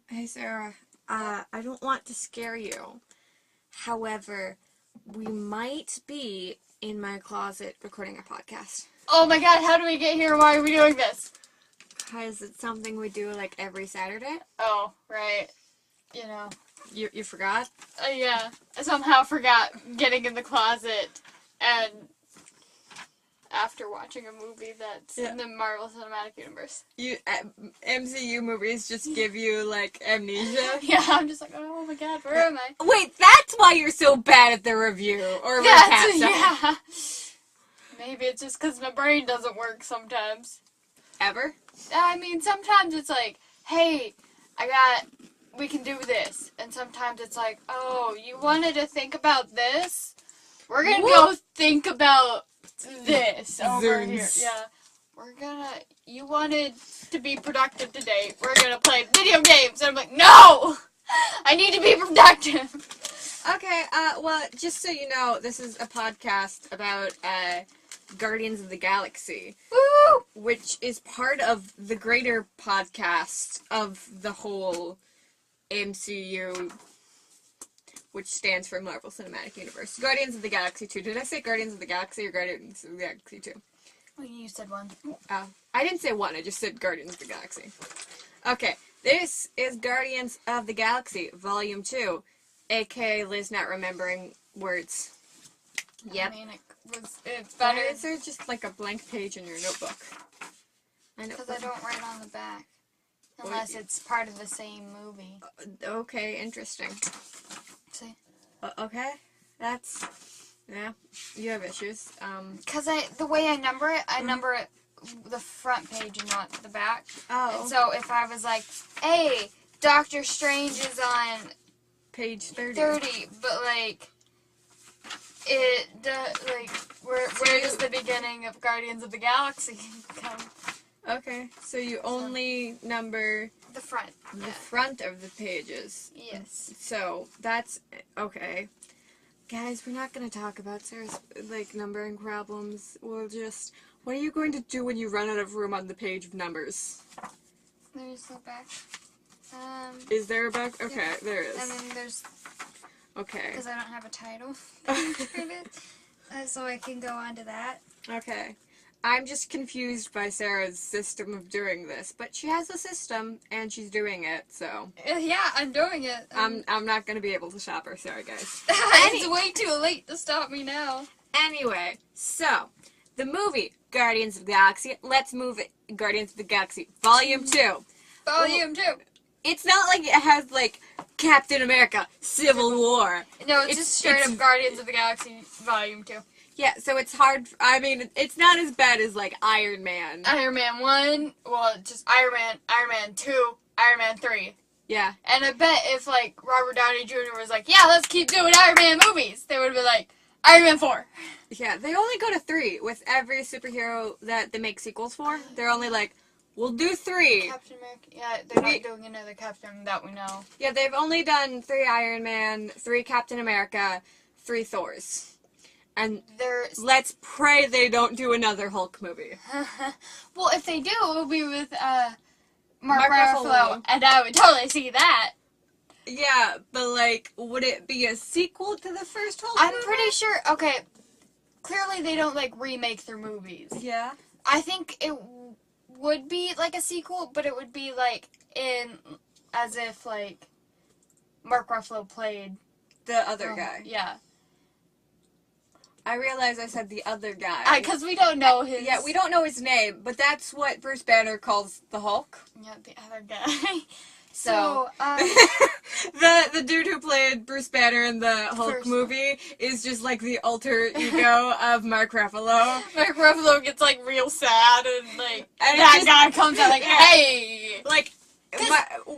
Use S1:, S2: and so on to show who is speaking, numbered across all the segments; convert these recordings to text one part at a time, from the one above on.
S1: Hey Sarah, I don't want to scare you. However, we might be in my closet recording a podcast.
S2: Oh my god, how do we get here? Why are we doing this?
S1: Because it's something we do like every Saturday.
S2: Oh, right. You know.
S1: You forgot?
S2: Yeah. I somehow forgot getting in the closet and after watching a movie that's in the Marvel Cinematic Universe.
S1: MCU movies just give you like amnesia.
S2: Yeah, I'm just like, oh my god, where am I?
S1: Wait, that's why you're so bad at the review or recap stuff.
S2: Yeah. Maybe it's just because my brain doesn't work sometimes.
S1: Ever?
S2: I mean, sometimes it's like, hey, we can do this. And sometimes it's like, oh, you wanted to think about this? We're gonna go think about this over here. Yeah. You wanted to be productive today. We're gonna play video games. And I'm like, no! I need to be productive.
S1: Okay, well, just so you know, this is a podcast about, Guardians of the Galaxy.
S2: Woo!
S1: Which is part of the greater podcast of the whole MCU, which stands for Marvel Cinematic Universe. Guardians of the Galaxy 2. Did I say Guardians of the Galaxy or Guardians of the Galaxy 2?
S2: Well, you said one.
S1: Oh. I didn't say one, I just said Guardians of the Galaxy. Okay, this is Guardians of the Galaxy, Volume 2, aka Liz not remembering words. Yep.
S2: I mean, it's better.
S1: Why is there just like a blank page in your notebook?
S2: Because I don't write on the back. Unless it's part of the same movie.
S1: Okay, interesting.
S2: See?
S1: Okay, that's... Yeah, you have issues.
S2: Because the way I number it the front page and not the back.
S1: Oh.
S2: And so if I was like, hey, Doctor Strange is on...
S1: Page 30.
S2: But like... Where does the beginning of Guardians of the Galaxy come?
S1: Okay, so you only number
S2: the front.
S1: The front of the pages.
S2: Yes.
S1: So that's okay. Guys, we're not gonna talk about Sarah's like numbering problems. We'll just what are you going to do when you run out of room on the page of numbers?
S2: There's the back.
S1: Is there a back? Okay, yeah. There is.
S2: And then there's
S1: okay.
S2: Because I don't have a title. So I can go on to that.
S1: Okay. I'm just confused by Sarah's system of doing this, but she has a system and she's doing it, so.
S2: Yeah, I'm doing it.
S1: I'm not gonna be able to stop her. Sorry, guys.
S2: It's way too late to stop me now.
S1: Anyway, so the movie Guardians of the Galaxy. Let's move it. Guardians of the Galaxy Volume 2.
S2: Volume 2.
S1: It's not like it has like Captain America Civil War.
S2: No, it's just straight up Guardians of the Galaxy Volume 2.
S1: Yeah, so it's hard. I mean, it's not as bad as like Iron Man.
S2: Iron Man 1. Well, just Iron Man 2, Iron Man 3.
S1: Yeah.
S2: And I bet if like Robert Downey Jr. was like, yeah, let's keep doing Iron Man movies, they would be like, Iron Man 4.
S1: Yeah, they only go to 3 with every superhero that they make sequels for. They're only like, we'll do 3.
S2: Captain America. Yeah, they're not doing another Captain that we know.
S1: Yeah, they've only done 3 Iron Man, 3 Captain America, 3 Thors. And let's pray they don't do another Hulk movie.
S2: Well, if they do, it will be with Mark Ruffalo, and I would totally see that.
S1: Yeah, but like, would it be a sequel to the first Hulk movie?
S2: I'm pretty sure, okay, clearly they don't like remake their movies.
S1: Yeah.
S2: I think it would be like a sequel, but it would be like as if like Mark Ruffalo played
S1: the other guy.
S2: Yeah.
S1: I realize I said the other guy.
S2: Because we don't know his...
S1: Yeah, we don't know his name, but that's what Bruce Banner calls the Hulk.
S2: Yeah, the other guy. So,
S1: the dude who played Bruce Banner in the Hulk movie is just like the alter ego of Mark Ruffalo.
S2: Mark Ruffalo gets like real sad and like that guy comes out like, hey!
S1: Like,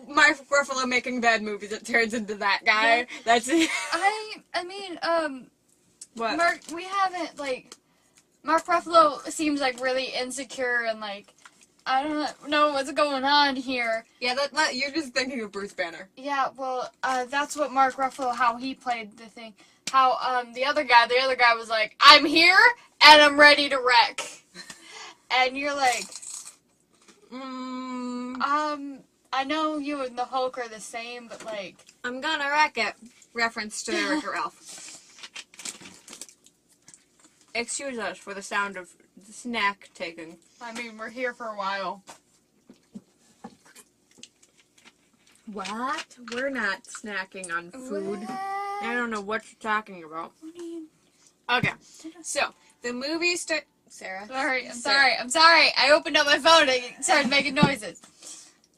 S1: Mark Ruffalo making bad movies, it turns into that guy. Yeah. That's it.
S2: I mean,
S1: what?
S2: Mark Ruffalo seems like really insecure and like, I don't know what's going on here.
S1: Yeah, you're just thinking of Bruce Banner.
S2: Yeah, well, that's what Mark Ruffalo, how he played the thing. How, the other guy was like, I'm here and I'm ready to wreck. And you're like, I know you and the Hulk are the same, but like...
S1: I'm gonna wreck it. Reference to Wreck-It Ralph. Excuse us for the sound of the snack taking.
S2: I mean, we're here for a while.
S1: What? We're not snacking on food.
S2: What?
S1: I don't know what you're talking about. Okay, so the movie Sarah.
S2: Sorry, I'm sorry. I opened up my phone and started making noises.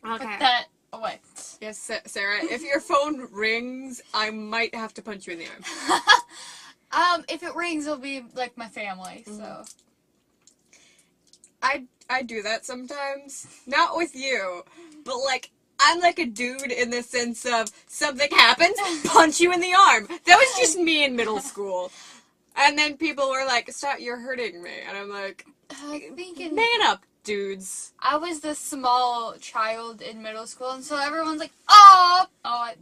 S1: Okay.
S2: Put that away.
S1: Yes, Sarah. If your phone rings, I might have to punch you in the arm.
S2: If it rings, it'll be like my family. So.
S1: I do that sometimes. Not with you, but like. I'm like a dude in the sense of something happens, punch you in the arm. That was just me in middle school. And then people were like, stop, you're hurting me. And I'm like, man up, dudes.
S2: I was the small child in middle school, and so everyone's like, oh,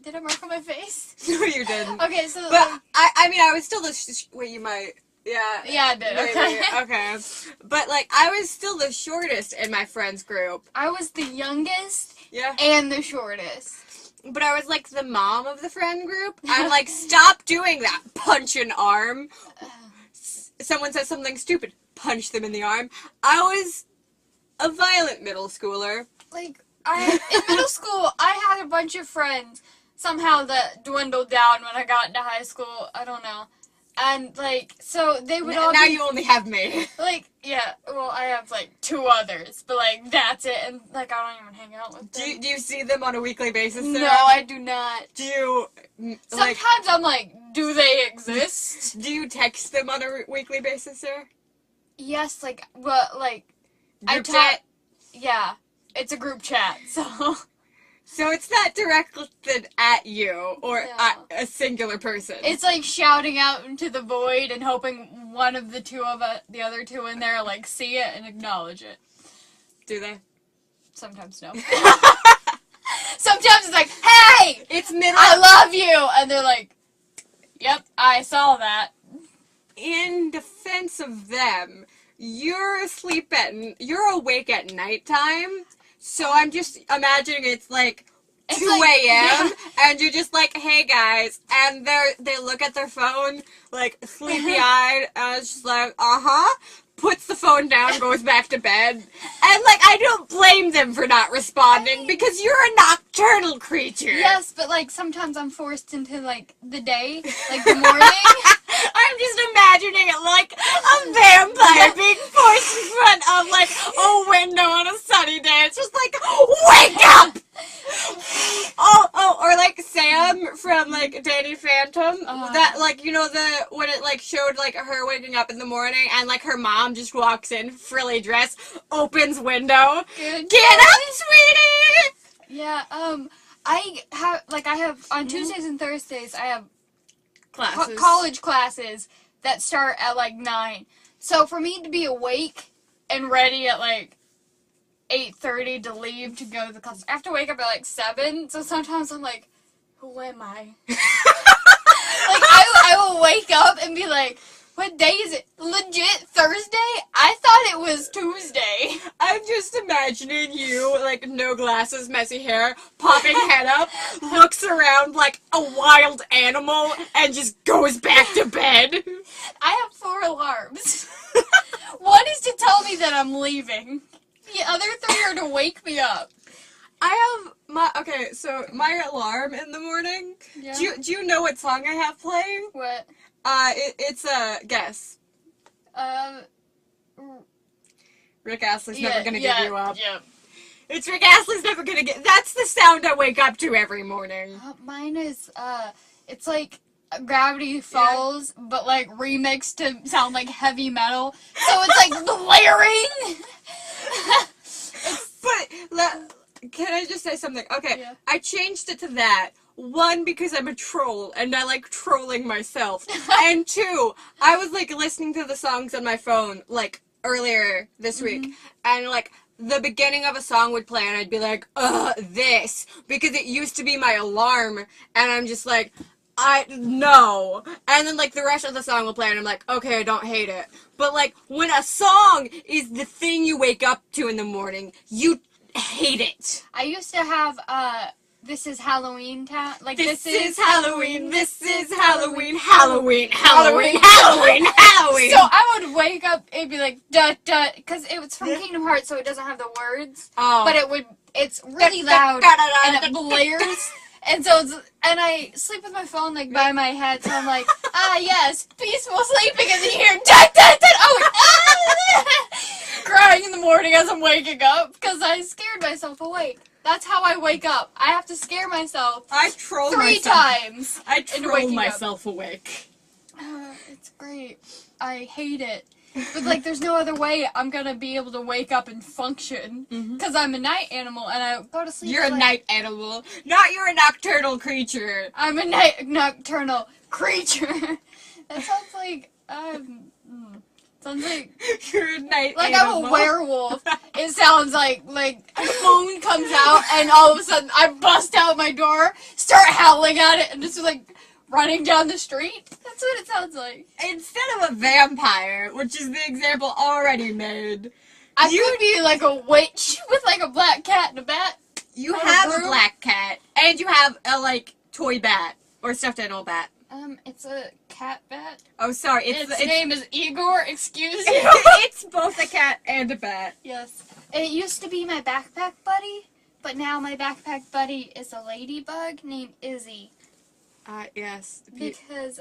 S2: did I mark on my face?
S1: No, you didn't.
S2: Okay, so.
S1: But, I mean, I was still wait, you might. Yeah.
S2: Yeah, I did.
S1: Maybe. Okay. But, like, I was still the shortest in my friends group.
S2: I was the youngest.
S1: Yeah.
S2: And the shortest.
S1: But I was like the mom of the friend group. I'm like, stop doing that. Punch an arm. Someone says something stupid. Punch them in the arm. I was a violent middle schooler.
S2: Like, in middle school, I had a bunch of friends. Somehow that dwindled down when I got into high school. I don't know. And, like, so they would all
S1: now you only have me.
S2: Like, yeah, well, I have, like, 2 others, but, like, that's it, and, like, I don't even hang out with them.
S1: Do you see them on a weekly basis, Sarah?
S2: No, I do not.
S1: Do you,
S2: Sometimes I'm like, do they exist?
S1: Do you text them on a weekly basis, Sarah?
S2: Yes, like, well, like,
S1: Group chat?
S2: Yeah, it's a group chat, so...
S1: So it's not directed at you, or at a singular person.
S2: It's like shouting out into the void and hoping one of the the other 2 in there, like, see it and acknowledge it.
S1: Do they?
S2: Sometimes no. Sometimes it's like, hey!
S1: It's middle...
S2: I love you! And they're like, yep, I saw that.
S1: In defense of them, you're awake at nighttime. So I'm just imagining it's like 2 a.m. and you're just like, hey guys, and they look at their phone like sleepy-eyed, and it's just like, puts the phone down, goes back to bed, and like I don't blame them for not responding because you're a nocturnal creature.
S2: Yes, but like sometimes I'm forced into like the day, like the morning.
S1: I'm just imagining it like a vampire being forced in front of like a window on a sunny day. It's just like, wake up! Or like Sam from like Danny Phantom. That like, you know, when it like showed like her waking up in the morning and like her mom just walks in, frilly dress, opens window. Get up, sweetie!
S2: Yeah, I have on Tuesdays and Thursdays I have college classes that start at like 9. So for me to be awake and ready at like 8:30 to leave to go to the class, I have to wake up at like 7. So sometimes I'm like, who am I? Like I will wake up and be like, what day is it? Legit Thursday? I thought it was Tuesday.
S1: I'm just imagining you, like, no glasses, messy hair, popping head up, looks around like a wild animal, and just goes back to bed.
S2: I have 4 alarms. One is to tell me that I'm leaving. The other 3 are to wake me up.
S1: I have my alarm in the morning.
S2: Yeah.
S1: Do you know what song I have playing?
S2: What?
S1: It's a guess. Rick Astley's never gonna give you up.
S2: Yeah.
S1: It's Rick Astley's never gonna get. That's the sound I wake up to every morning.
S2: Mine is it's like Gravity Falls, but like remixed to sound like heavy metal. So it's like blaring.
S1: But can I just say something? Okay,
S2: Yeah.
S1: I changed it to that. 1, because I'm a troll, and I like trolling myself. And 2, I was, like, listening to the songs on my phone, like, earlier this week. And, like, the beginning of a song would play, and I'd be like, this. Because it used to be my alarm, and I'm just like, no. And then, like, the rest of the song will play, and I'm like, okay, I don't hate it. But, like, when a song is the thing you wake up to in the morning, you hate it.
S2: I used to have, This Is Halloween Town. Like,
S1: This is Halloween. This is Halloween. Halloween. Halloween. Halloween. Halloween.
S2: So I would wake up, it'd be like, duh, duh, because it was from Kingdom Hearts, so it doesn't have the words.
S1: Oh.
S2: But it's really loud, and it blares. And so, and I sleep with my phone, like, by my head, so I'm like, yes, peaceful sleeping, and then you hear, duh, duh, duh, crying in the morning as I'm waking up, because I scared myself awake. That's how I wake up. I have to scare myself
S1: I troll
S2: 3
S1: myself.
S2: times.
S1: I
S2: into
S1: troll
S2: waking
S1: myself awake.
S2: It's great. I hate it. But, like, there's no other way I'm gonna be able to wake up and function. Because I'm a night animal, and I go to sleep.
S1: You're a night animal. Not you're a nocturnal creature.
S2: I'm a nocturnal creature. That sounds like, sounds like
S1: You're a night
S2: I'm
S1: animal.
S2: a werewolf. It sounds like the moon comes out, and all of a sudden I bust out my door, start howling at it, and just, like, running down the street. That's what it sounds like.
S1: Instead of a vampire, which is the example already made,
S2: I could be like a witch with like a black cat and a bat.
S1: you
S2: Or a
S1: have a
S2: broom.
S1: black cat, and you have a, like, toy bat, or stuffed animal bat.
S2: It's a cat bat.
S1: Oh, sorry,
S2: Its name is Igor, excuse you.
S1: it's both a cat and a bat.
S2: Yes. It used to be my backpack buddy, but now my backpack buddy is a ladybug named Izzy.
S1: Yes.
S2: Because,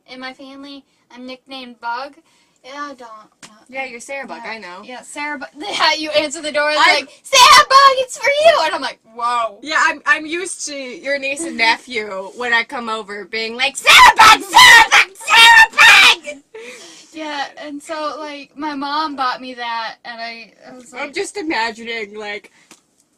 S2: in my family, I'm nicknamed Bug. Yeah,
S1: Yeah, you're Sarah Bug,
S2: yeah.
S1: I know.
S2: Yeah, Sarah Bug. You answer the door and they're like, Sarah Bug, it's for you! And I'm like, whoa.
S1: Yeah, I'm used to your niece and nephew when I come over being like, Sarah Bug, Sarah Bug, Sarah Bug!
S2: Yeah, and so, like, my mom bought me that, and I was like...
S1: I'm just imagining, like,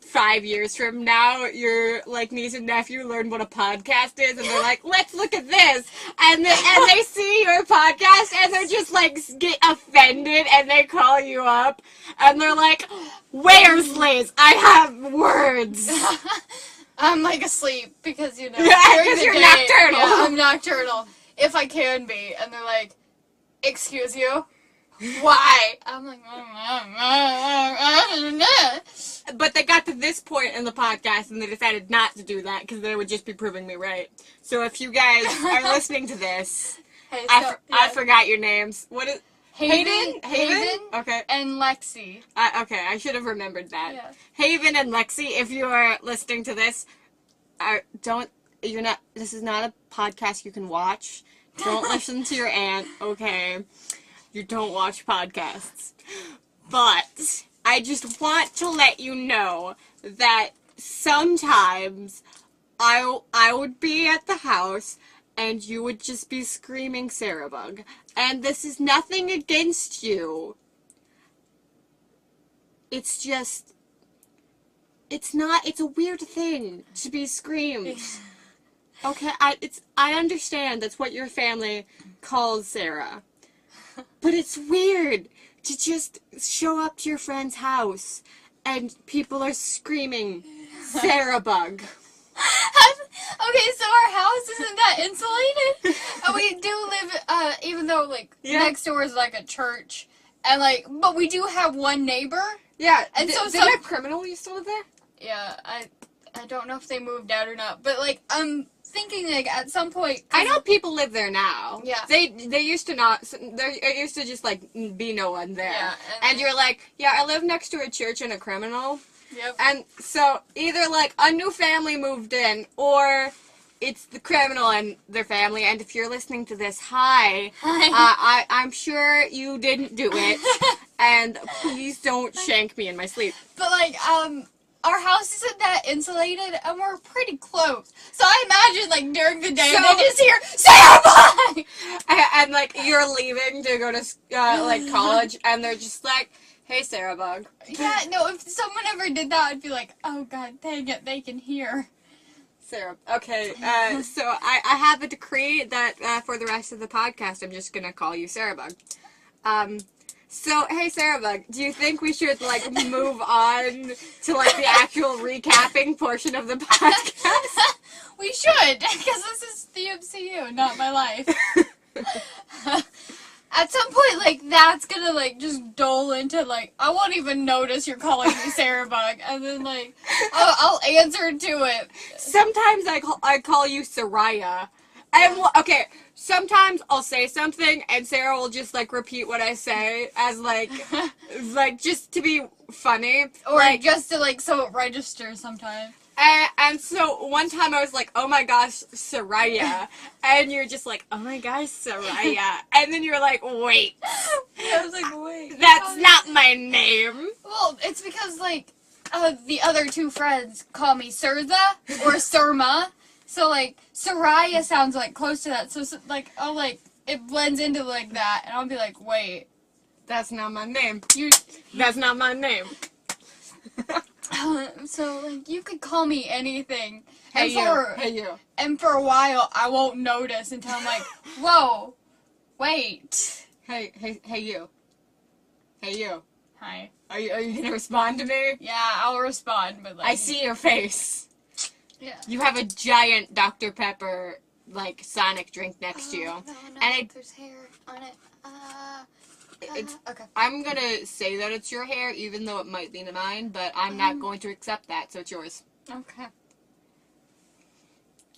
S1: 5 years from now, your, like, niece and nephew learn what a podcast is, and they're like, let's look at this! And they see your podcast, and they're just, like, get offended, and they call you up, and they're like, where's Liz? I have words!
S2: I'm, like, asleep, because, you know...
S1: Yeah,
S2: during
S1: 'cause
S2: the
S1: you're
S2: day-
S1: nocturnal.
S2: Yeah, I'm nocturnal. If I can be. And they're like, excuse you? Why? I'm like...
S1: But they got to this point in the podcast and they decided not to do that because they would just be proving me right. So if you guys are listening to this,
S2: Hey,
S1: I forgot your names. What is
S2: Hayden?
S1: Hayden? Okay.
S2: And Lexi.
S1: Okay, I should have remembered that.
S2: Yeah.
S1: Haven and Lexi, if you are listening to this, this is not a podcast you can watch. Don't listen to your aunt, okay? You don't watch podcasts. But I just want to let you know that sometimes I would be at the house and you would just be screaming Sarah Bug. And this is nothing against you. It's just, it's a weird thing to be screamed. Okay, I understand that's what your family calls Sarah. But it's weird to just show up to your friend's house and people are screaming Sarah Bug.
S2: Okay, so our house isn't that insulated. And we do live, even though, like, next door is, like, a church. And, like, but we do have one neighbor.
S1: Yeah,
S2: and so
S1: did that criminal used to live there?
S2: Yeah, I don't know if they moved out or not. But, like, I'm thinking, like, at some point...
S1: I know people live there now.
S2: Yeah.
S1: They used to not, there used to just, like, be no one there.
S2: Yeah.
S1: And you're like, yeah, I live next to a church and a criminal.
S2: Yep.
S1: And so either, like, a new family moved in, or it's the criminal and their family. And if you're listening to this, hi. I'm sure you didn't do it. And please don't shank me in my sleep.
S2: But, like, our house isn't that insulated, and we're pretty close. So I imagine, like, during the day, they just hear, Sarah Bug!
S1: And, like, you're leaving to go to, like, college, and they're just like, hey, Sarah Bug.
S2: Yeah, no, if someone ever did that, I'd be like, oh, God, dang it, they can hear.
S1: Sarah. Okay, so I have a decree that for the rest of the podcast, I'm just going to call you Sarah Bug. So, hey, Sarah Bug, do you think we should, like, move on to, like, the actual recapping portion of the podcast?
S2: We should, because this is the MCU, not my life. At some point, like, that's gonna, like, just dull into, like, I won't even notice you're calling me Sarah Bug, and then, like, I'll answer to it.
S1: Sometimes I call you Soraya. And, okay, sometimes I'll say something, and Sarah will just, like, repeat what I say as, like, just to be funny.
S2: Or
S1: like,
S2: just to, like, so it registers sometimes.
S1: And so one time I was like, oh my gosh, Soraya. And you're just like, oh my gosh, Soraya. And then you're like, wait.
S2: I was like, wait.
S1: That's not my name.
S2: Well, it's because, like, the other two friends call me Surza or Surma. So, like, Soraya sounds, like, close to that. So, like, I'll, like, it blends into, like, that. And I'll be like, wait.
S1: That's not my name. That's not my name.
S2: So, like, you could call me anything.
S1: Hey,
S2: and
S1: you.
S2: And for a while, I won't notice until I'm like, whoa, wait.
S1: Hey, you. Hey, you.
S2: Hi.
S1: Are you gonna respond to me?
S2: Yeah, I'll respond, but, like...
S1: I see your face.
S2: Yeah.
S1: You have a giant Dr. Pepper, like, Sonic drink next to you.
S2: No,
S1: And
S2: there's hair on it. Okay.
S1: I'm gonna say that it's your hair, even though it might be mine, but I'm not going to accept that, so it's yours.
S2: Okay.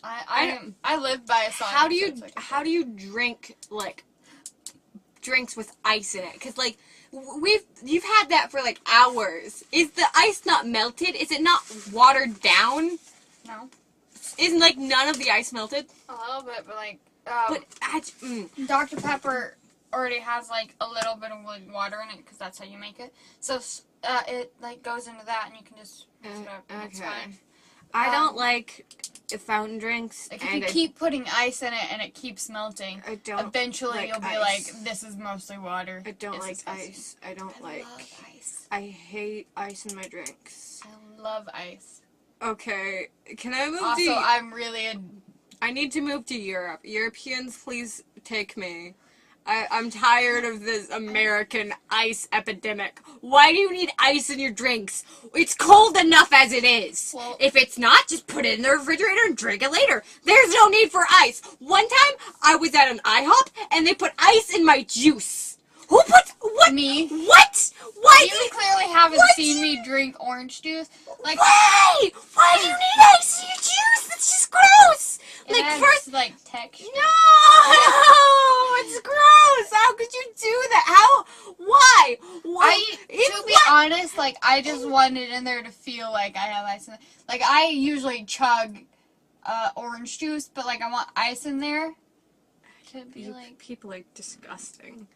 S2: I live by a Sonic.
S1: How do you drink, like, drinks with ice in it? Because, like, you've had that for, like, hours. Is the ice not melted? Is it not watered down?
S2: No.
S1: Isn't, like, none of the ice melted?
S2: A little bit, but, like, Dr. Pepper already has, like, a little bit of water in it, because that's how you make it. So, it, like, goes into that, and you can just mix it up, and it's fine.
S1: I don't like fountain drinks.
S2: Like, if you keep putting ice in it, and it keeps melting,
S1: I don't
S2: eventually
S1: like
S2: you'll be
S1: ice.
S2: like, this is mostly water.
S1: I don't like ice. I don't like...
S2: love ice.
S1: I hate ice in my drinks.
S2: I love ice.
S1: Okay, can I move
S2: Also, I'm really
S1: I need to move to Europe. Europeans, please take me. I'm tired of this American ice epidemic. Why do you need ice in your drinks? It's cold enough as it is.
S2: Well,
S1: if it's not, just put it in the refrigerator and drink it later. There's no need for ice. One time, I was at an IHOP, and they put ice in my juice. Who puts... What?
S2: Me.
S1: What? Why?
S2: You clearly haven't seen me drink orange juice. Like,
S1: why? Why do you need ice in your juice? That's just gross.
S2: It
S1: Like,
S2: adds, like, texture.
S1: No! It's gross! How could you do that? How? Why?
S2: To be honest, like, I just wanted in there to feel like I have ice in it. Like, I usually chug orange juice, but, like, I want ice in there to be, like...
S1: People are disgusting.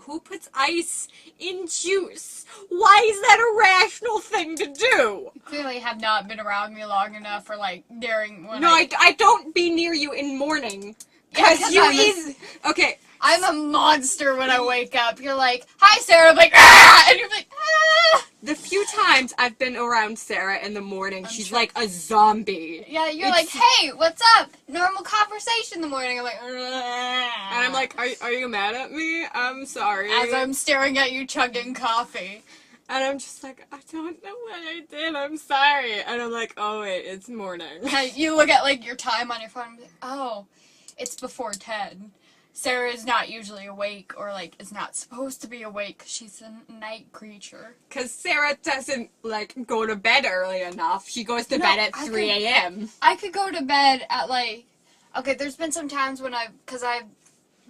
S1: Who puts ice in juice? Why is that a rational thing to do?
S2: You clearly have not been around me long enough for, like, during when
S1: I don't be near you in morning.
S2: Yeah,
S1: Okay.
S2: I'm a monster when I wake up. You're like, hi, Sarah. I'm like, ah! And you're like, ah!
S1: The few times I've been around Sarah in the morning, she's like a zombie.
S2: Yeah, you're like, hey, what's up? Normal conversation in the morning. I'm like, ah.
S1: And I'm like, are you mad at me? I'm sorry.
S2: As I'm staring at you chugging coffee.
S1: And I'm just like, I don't know what I did. I'm sorry. And I'm like, oh, wait, it's morning.
S2: You look at, like, your time on your phone and be like, oh, it's before 10. Sarah is not usually awake or, like, is not supposed to be awake because she's a night creature. Because
S1: Sarah doesn't, like, go to bed early enough. She goes to bed at 3 a.m.
S2: I could go to bed at, like... Okay, there's been some times when because I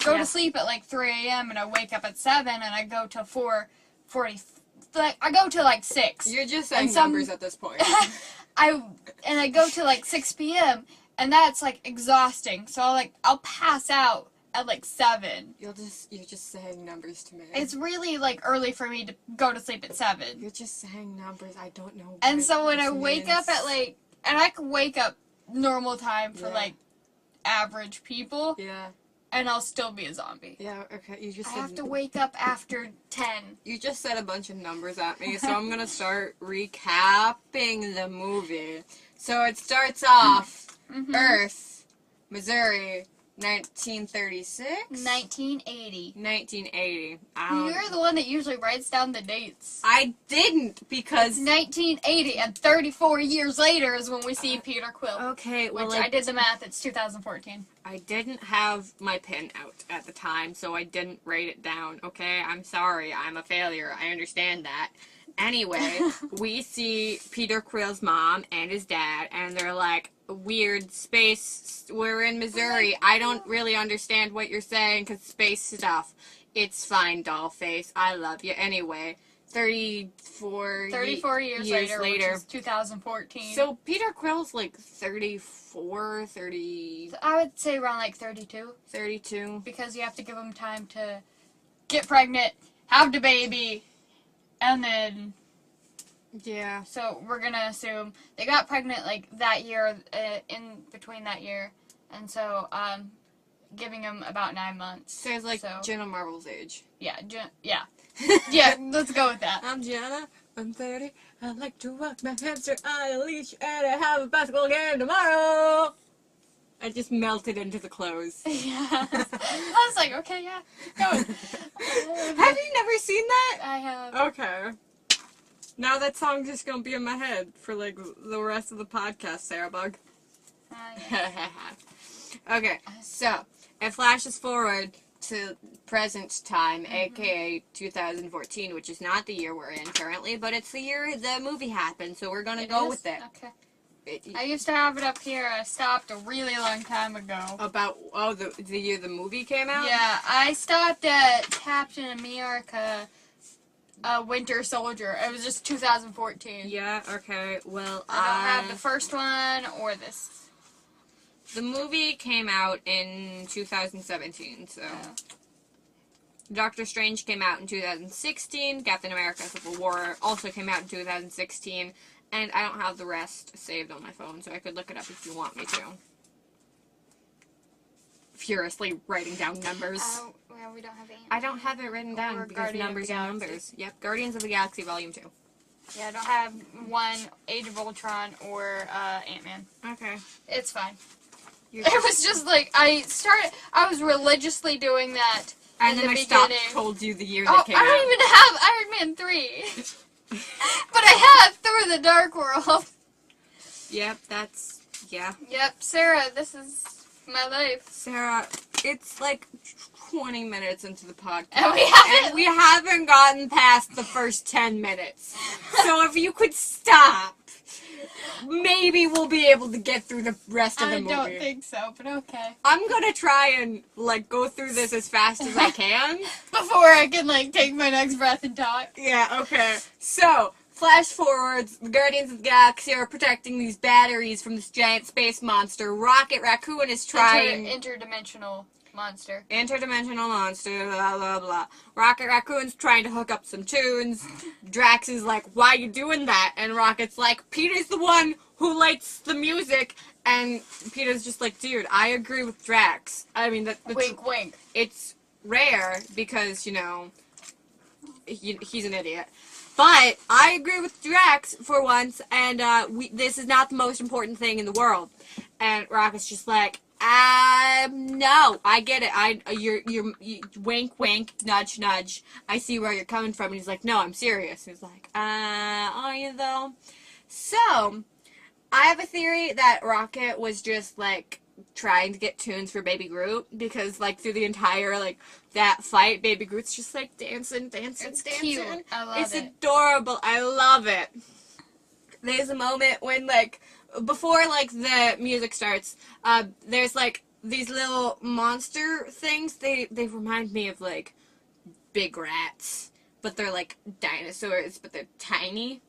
S2: go to sleep at, like, 3 a.m. and I wake up at 7 and I go till 4:40. Like, I go to, like, 6.
S1: You're just saying numbers at this point.
S2: I go to, like, 6 p.m. and that's, like, exhausting. So, I'll pass out at, like, 7.
S1: You're just saying numbers to me.
S2: It's really, like, early for me to go to sleep at 7.
S1: You're just saying numbers. I don't know.
S2: And so when I wake up at, like, and I can wake up normal time for, like, average people.
S1: Yeah.
S2: And I'll still be a zombie.
S1: Yeah, okay.
S2: I have to wake up after 10.
S1: You just said a bunch of numbers at me, so I'm gonna start recapping the movie. So it starts off, Earth, Missouri, 1936?
S2: 1980.
S1: 1980.
S2: You're the one that usually writes down the dates.
S1: I didn't, because...
S2: It's 1980, and 34 years later is when we see Peter Quill.
S1: Okay, well,
S2: which I did the math, it's 2014.
S1: I didn't have my pen out at the time, so I didn't write it down, okay? I'm sorry. I'm a failure. I understand that. Anyway, we see Peter Quill's mom and his dad, and they're like, weird space. We're in Missouri. I don't really understand what you're saying because space stuff. It's fine, Dollface. I love you. Anyway, 34
S2: years later, which is 2014.
S1: So Peter Quill's like 34, 30...
S2: I would say around like 32.
S1: 32.
S2: Because you have to give him time to get pregnant, have the baby, and then...
S1: Yeah.
S2: So we're going to assume they got pregnant like that year, in between that year. And so, giving him about 9 months.
S1: So it's like Jenna Marbles' age.
S2: Yeah, yeah. Yeah, let's go with that.
S1: I'm Jenna, I'm 30, I like to walk my hamster on a leash, and I have a basketball game tomorrow! I just melted into the clothes.
S2: Yeah. I was like, okay, yeah, go.
S1: Have you never seen that?
S2: I have.
S1: Okay. Now that song's just gonna be in my head for, like, the rest of the podcast, Sarah Bug.
S2: Yeah.
S1: Okay, so, it flashes forward to present time, aka 2014, which is not the year we're in currently, but it's the year the movie happened, so we're gonna go with it.
S2: Okay. I used to have it up here. I stopped a really long time ago.
S1: About, the year the movie came out?
S2: Yeah, I stopped at Captain America, Winter Soldier. It was just 2014.
S1: Yeah, okay, well,
S2: I don't have the first one or this.
S1: The movie came out in 2017, so...
S2: Yeah.
S1: Doctor Strange came out in 2016, Captain America Civil War also came out in 2016, and I don't have the rest saved on my phone, so I could look it up if you want me to. Furiously writing down numbers.
S2: Well, we don't have Ant-Man.
S1: I don't have it written down because
S2: Guardian
S1: numbers are numbers. Yep, Guardians of the Galaxy Volume 2.
S2: Yeah, I don't have one Age of Ultron or Ant-Man.
S1: Okay.
S2: It's fine. It was just like, I was religiously doing that
S1: and then
S2: the
S1: I stopped, told you the year that came out.
S2: I don't even have Iron Man 3. But I have Thor the Dark World.
S1: Yep, yeah.
S2: Yep, Sarah, this is my life.
S1: Sarah, it's like 20 minutes into the podcast.
S2: And
S1: we haven't gotten past the first 10 minutes. So if you could stop, maybe we'll be able to get through the rest of the movie.
S2: I don't think so, but okay.
S1: I'm gonna try and, like, go through this as fast as I can.
S2: Before I can, like, take my next breath and talk.
S1: Yeah, okay. So, flash forwards, the Guardians of the Galaxy are protecting these batteries from this giant space monster. Rocket Raccoon is trying...
S2: Interdimensional monster.
S1: Interdimensional monster, blah, blah, blah. Rocket Raccoon's trying to hook up some tunes. Drax is like, why you doing that? And Rocket's like, Peter's the one who lights the music. And Peter's just like, dude, I agree with Drax. I mean,
S2: wink, wink.
S1: It's rare because, you know, he's an idiot. But I agree with Drax for once, and this is not the most important thing in the world. And Rocket's just like, no, I get it. You're wink, wink, nudge, nudge. I see where you're coming from. And he's like, no, I'm serious. He's like, are you though? So, I have a theory that Rocket was just, like, trying to get tunes for Baby Groot, because, like, through the entire, like, that fight, Baby Groot's just, like, dancing,
S2: It's cute. I love it.
S1: It's adorable. I love it. There's a moment when, like, before, like, the music starts, there's, like, these little monster things. They remind me of, like, big rats, but they're, like, dinosaurs, but they're tiny.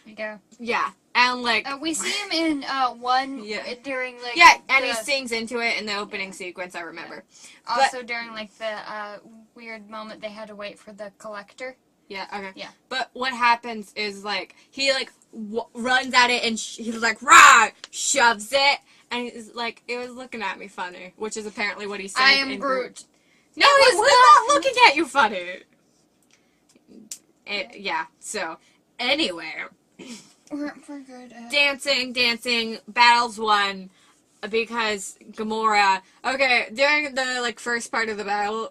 S2: Yeah.
S1: Yeah. And, like...
S2: we see him in, during, like...
S1: Yeah, and he sings into it in the opening sequence, I remember.
S2: Yeah. Also during, like, the, weird moment they had to wait for the collector.
S1: Yeah, okay.
S2: Yeah.
S1: But what happens is, like, he, like, runs at it and he's like, rah! Shoves it. And he's like, it was looking at me funny, which is apparently what he said.
S2: I am Groot.
S1: No, it was not looking at you funny. Yeah, so, anyway...
S2: We're good.
S1: Dancing, battles won, because Gamora... Okay, during the, like, first part of the battle,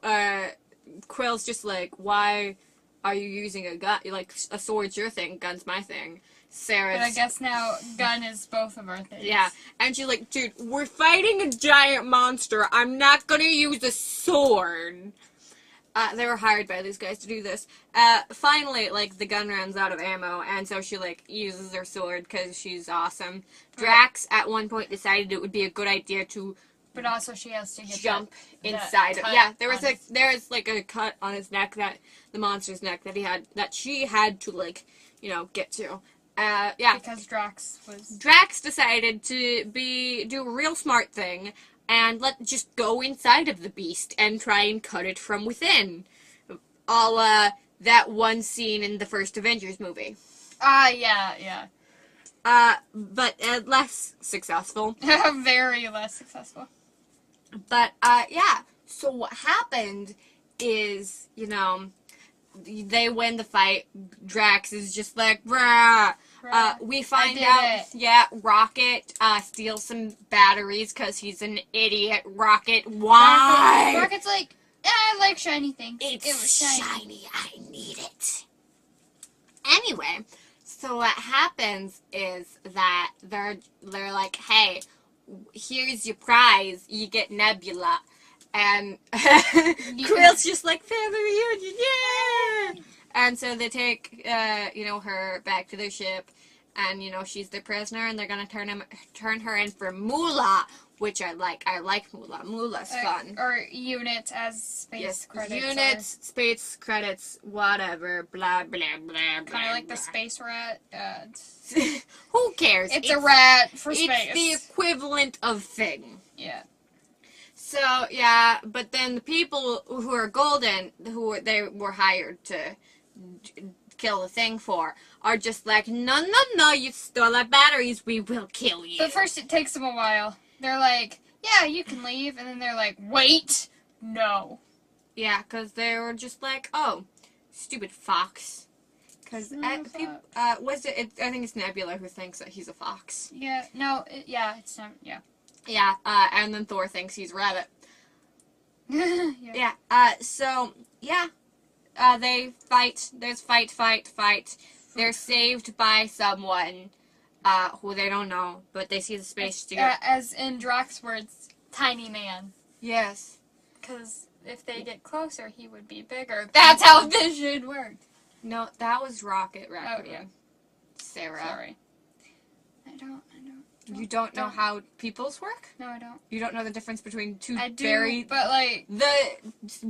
S1: Quill's just like, why are you using a gun? Like, a sword's your thing, gun's my thing. Sarah's.
S2: But I guess now gun is both of our things.
S1: Yeah, and she's like, dude, we're fighting a giant monster. I'm not gonna use a sword. They were hired by these guys to do this. Finally, like, the gun runs out of ammo, and so she, like, uses her sword because she's awesome. Drax, at one point, decided it would be a good idea to
S2: But also she has to get
S1: jump
S2: that
S1: inside of...
S2: cut
S1: Yeah, there
S2: on
S1: was like a cut on his neck, the monster's neck, that she had to, like, get to. Yeah.
S2: Because Drax was...
S1: Drax decided to do a real smart thing and just go inside of the beast and try and cut it from within. That one scene in the first Avengers movie.
S2: Yeah.
S1: But less successful.
S2: Very less successful.
S1: But, yeah. So what happened is, they win the fight. Drax is just like, bruh. We find out, Rocket steals some batteries because he's an idiot. Rocket, why?
S2: Rocket's like, I like shiny things.
S1: It
S2: was
S1: shiny. I need it. Anyway, so what happens is that they're like, hey, here's your prize. You get Nebula. And Krill's just like, family reunion, yeah! And so they take, her back to their ship, and, she's their prisoner, and they're gonna turn her in for Moolah, which I like. I like Moolah. Moolah's fun.
S2: Or units as space credits.
S1: Units, space credits, whatever, blah, blah, blah, blah.
S2: Kind of like the space rat.
S1: Who cares?
S2: It's a rat for space.
S1: It's the equivalent of thing.
S2: Yeah.
S1: So, yeah, but then the people who are golden, they were hired to kill the thing for, are just like, no, you stole our batteries, we will kill you.
S2: But first it takes them a while. They're like, yeah, you can leave, and then they're like, wait, no.
S1: Yeah, because they were just like, oh, stupid fox. Because, I think it's Nebula who thinks that he's a fox.
S2: Yeah, no, it's not, yeah.
S1: Yeah, and then Thor thinks he's a rabbit.
S2: Yeah.
S1: They fight. There's fight. They're saved by someone, who they don't know, but they see the space suit.
S2: As in Drax's words, tiny man.
S1: Yes.
S2: Because if they get closer, he would be bigger. That's how Vision worked.
S1: No, that was Rocket Raccoon.
S2: Oh, yeah.
S1: Sarah.
S2: Sorry. I don't.
S1: You don't know how peoples work?
S2: No, I don't.
S1: You don't know the difference between two
S2: I do, but like...
S1: The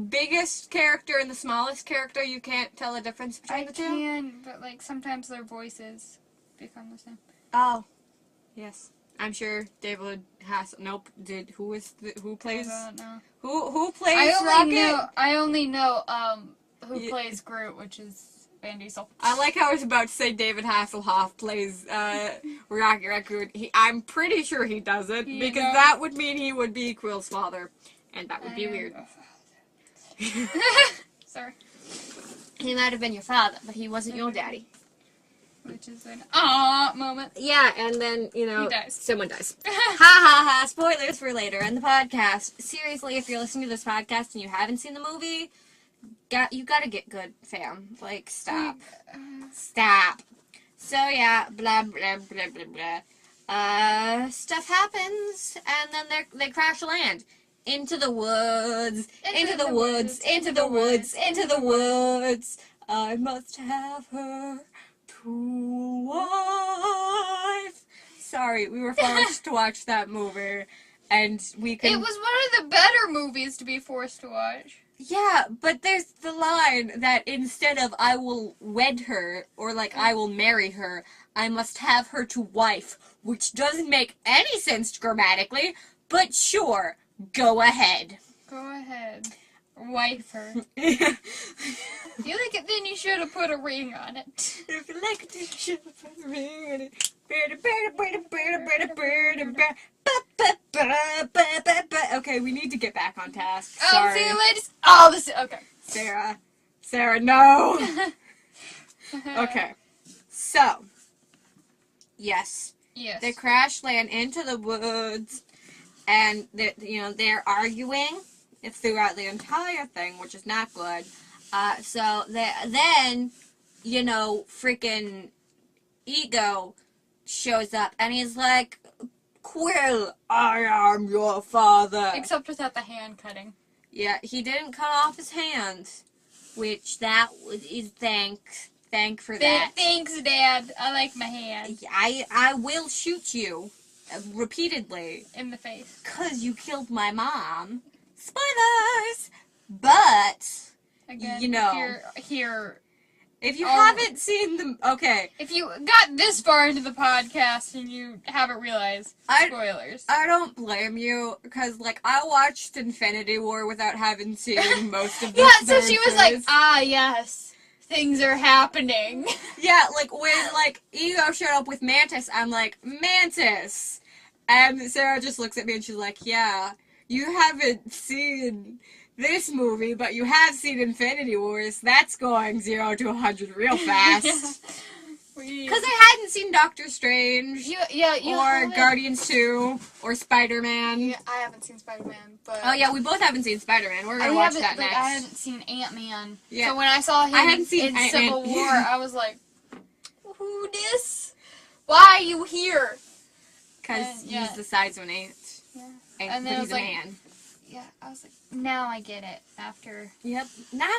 S1: biggest character and the smallest character, you can't tell the difference between the two?
S2: I can, but like sometimes their voices become the same.
S1: Oh. Yes. I'm sure David has... Nope. Who plays...
S2: I don't know.
S1: Who plays Rocket?
S2: I only know, who plays Groot, which is Van Diesel.
S1: I like how I was about to say David Hasselhoff plays Rocket Raccoon. I'm pretty sure he doesn't, because that would mean he would be Quill's father, and that would be weird.
S2: Sorry.
S1: He might have been your father, but he wasn't your daddy.
S2: Which is an ah moment.
S1: Yeah, and then,
S2: he dies.
S1: Someone dies. Ha ha ha, spoilers for later in the podcast. Seriously, if you're listening to this podcast and you haven't seen the movie... You gotta get good, fam. Like, stop. Stop. So, yeah, blah, blah, blah, blah, blah. Stuff happens, and then they crash land. Into the woods. Into the woods. Into the woods. Into the woods. I must have her to wife. Sorry, we were forced to watch that movie, and we could...
S2: It was one of the better movies to be forced to watch.
S1: Yeah, but there's the line that instead of I will wed her, or like I will marry her, I must have her to wife, which doesn't make any sense grammatically, but sure, go ahead.
S2: Go ahead. Wife her. You like it, then you should have put a ring on it.
S1: If you like it, you should have put a ring on it. Okay, we need to get back on task. Sorry.
S2: See you ladies. Okay.
S1: Sarah, no. Okay. So, yes. They crash land into the woods, and they're arguing throughout the entire thing, which is not good. So then, freaking Ego shows up and he's like, Quill, I am your father.
S2: Except without the hand cutting.
S1: Yeah, he didn't cut off his hand, which that is thank for that.
S2: Thanks, Dad. I like my hand.
S1: I will shoot you repeatedly.
S2: In the face.
S1: Because you killed my mom. Spoilers! But,
S2: Again,
S1: you know, if you haven't seen the... Okay.
S2: If you got this far into the podcast and you haven't realized, spoilers.
S1: I don't blame you, because, like, I watched Infinity War without having seen most of the
S2: Yeah, so she was like,
S1: phase.
S2: yes, things are happening.
S1: Yeah, like, when, like, Ego showed up with Mantis, I'm like, Mantis! And Sarah just looks at me and she's like, yeah, you haven't seen this movie, but you have seen Infinity Wars. That's going 0 to 100 real fast. Because I hadn't seen Doctor Strange, or Guardians 2, or Spider-Man.
S2: Yeah, I haven't seen Spider-Man, but...
S1: Oh yeah, we both haven't seen Spider-Man. We're gonna watch that next.
S2: I haven't seen Ant-Man.
S1: Yeah.
S2: So when I saw him in Civil
S1: Ant-Man.
S2: War, I was like, who this? Why are you here?
S1: Because he's the size of an ant.
S2: Yeah.
S1: And then he's a man.
S2: Yeah, I was like, now I get it. After...
S1: Yep. Now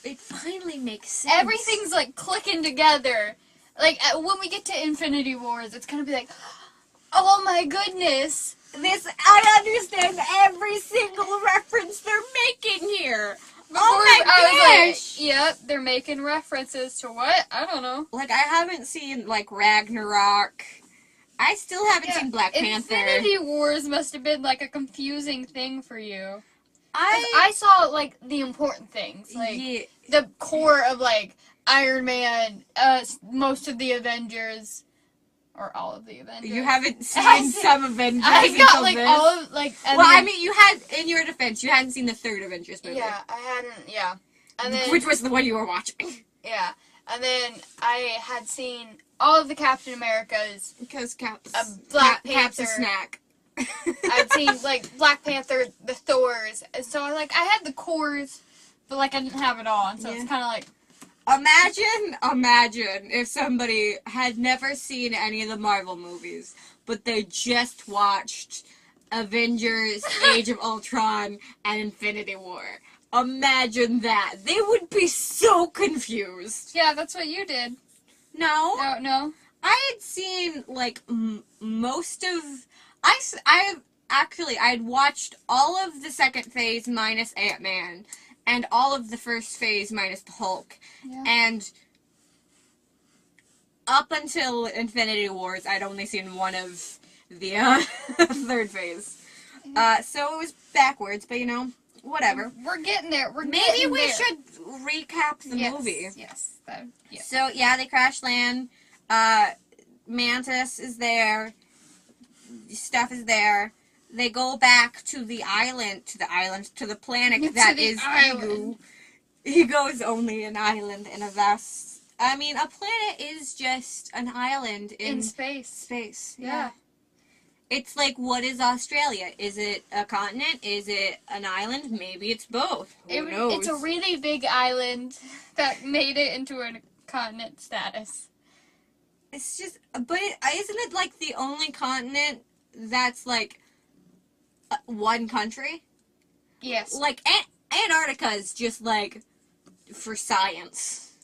S1: it finally makes sense.
S2: Everything's, like, clicking together. Like, when we get to Infinity Wars, it's gonna be like, oh my goodness.
S1: I understand every single reference they're making here.
S2: Before
S1: Oh my
S2: I
S1: gosh.
S2: was like, yep, they're making references to what? I don't know.
S1: Like, I haven't seen, like, Ragnarok. I still haven't seen Black Panther.
S2: Infinity Wars must have been, like, a confusing thing for you.
S1: I
S2: saw, like, the important things. Like, the core of, like, Iron Man, most of the Avengers, or all of the Avengers.
S1: You haven't seen some Avengers
S2: I got,
S1: until
S2: like,
S1: this.
S2: all of, like...
S1: Well, I mean, you had, in your defense, you hadn't seen the third Avengers movie.
S2: Yeah, I hadn't, yeah. And then,
S1: which was the one you were watching.
S2: Yeah. And then I had seen all of the Captain Americas.
S1: Because Cap's
S2: Panther.
S1: a snack.
S2: I'd seen, like, Black Panther, the Thors. And so, like, I had the cores, but, like, I didn't have it all. And so it's kind of like...
S1: Imagine if somebody had never seen any of the Marvel movies, but they just watched Avengers, Age of Ultron, and Infinity War. Imagine that. They would be so confused.
S2: Yeah, that's what you did.
S1: No.
S2: No.
S1: I had seen, like, most of... I'd watched all of the second phase minus Ant-Man, and all of the first phase minus the Hulk.
S2: Yeah.
S1: And up until Infinity Wars, I'd only seen one of the third phase. So it was backwards, but, you know, whatever.
S2: We're getting there.
S1: Maybe we should recap the movie.
S2: Yes.
S1: So, yeah, they crash land. Mantis is there. Stuff is there. They go back to the planet that is Ego. Ego is only an island in a vast... I mean, a planet is just an island in
S2: space.
S1: Space,
S2: yeah.
S1: It's like, what is Australia? Is it a continent? Is it an island? Maybe it's both. Who knows?
S2: It's a really big island that made it into a continent status.
S1: It's just... But isn't it, like, the only continent that's, like... one country?
S2: Yes.
S1: Like, Antarctica is just, like, for science.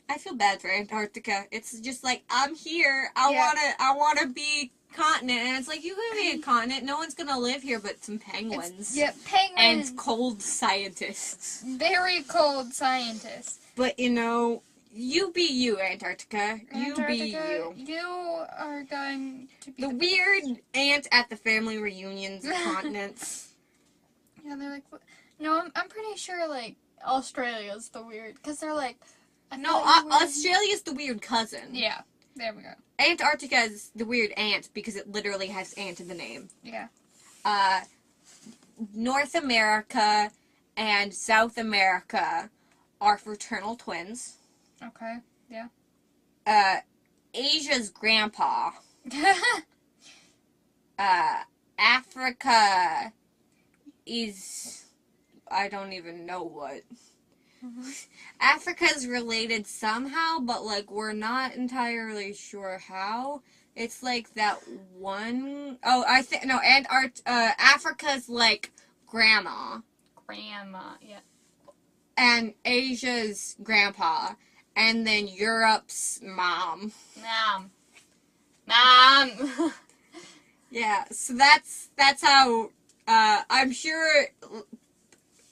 S1: I feel bad for Antarctica. It's just like, I'm here, I wanna be continent, and it's like, you can be a continent, no one's gonna live here but some penguins.
S2: Penguins.
S1: And cold scientists.
S2: Very cold scientists.
S1: But, you know, you be you, Antarctica. You be you.
S2: You are going to be
S1: the weird ant at the family reunions of continents.
S2: Yeah, they're like, no, I'm pretty sure, like, Australia's the weird, because they're like...
S1: No, Australia's the weird cousin.
S2: Yeah, there we go.
S1: Antarctica is the weird ant, because it literally has ant in the name.
S2: Yeah.
S1: North America and South America are fraternal twins.
S2: Okay, yeah.
S1: Asia's grandpa. Africa is... I don't even know what. Africa's related somehow, but, like, we're not entirely sure how. It's, like, that one... Oh, Africa's, like, grandma.
S2: Grandma, yeah.
S1: And Asia's grandpa. And then Europe's mom.
S2: Mom.
S1: Yeah, so that's how, I'm sure...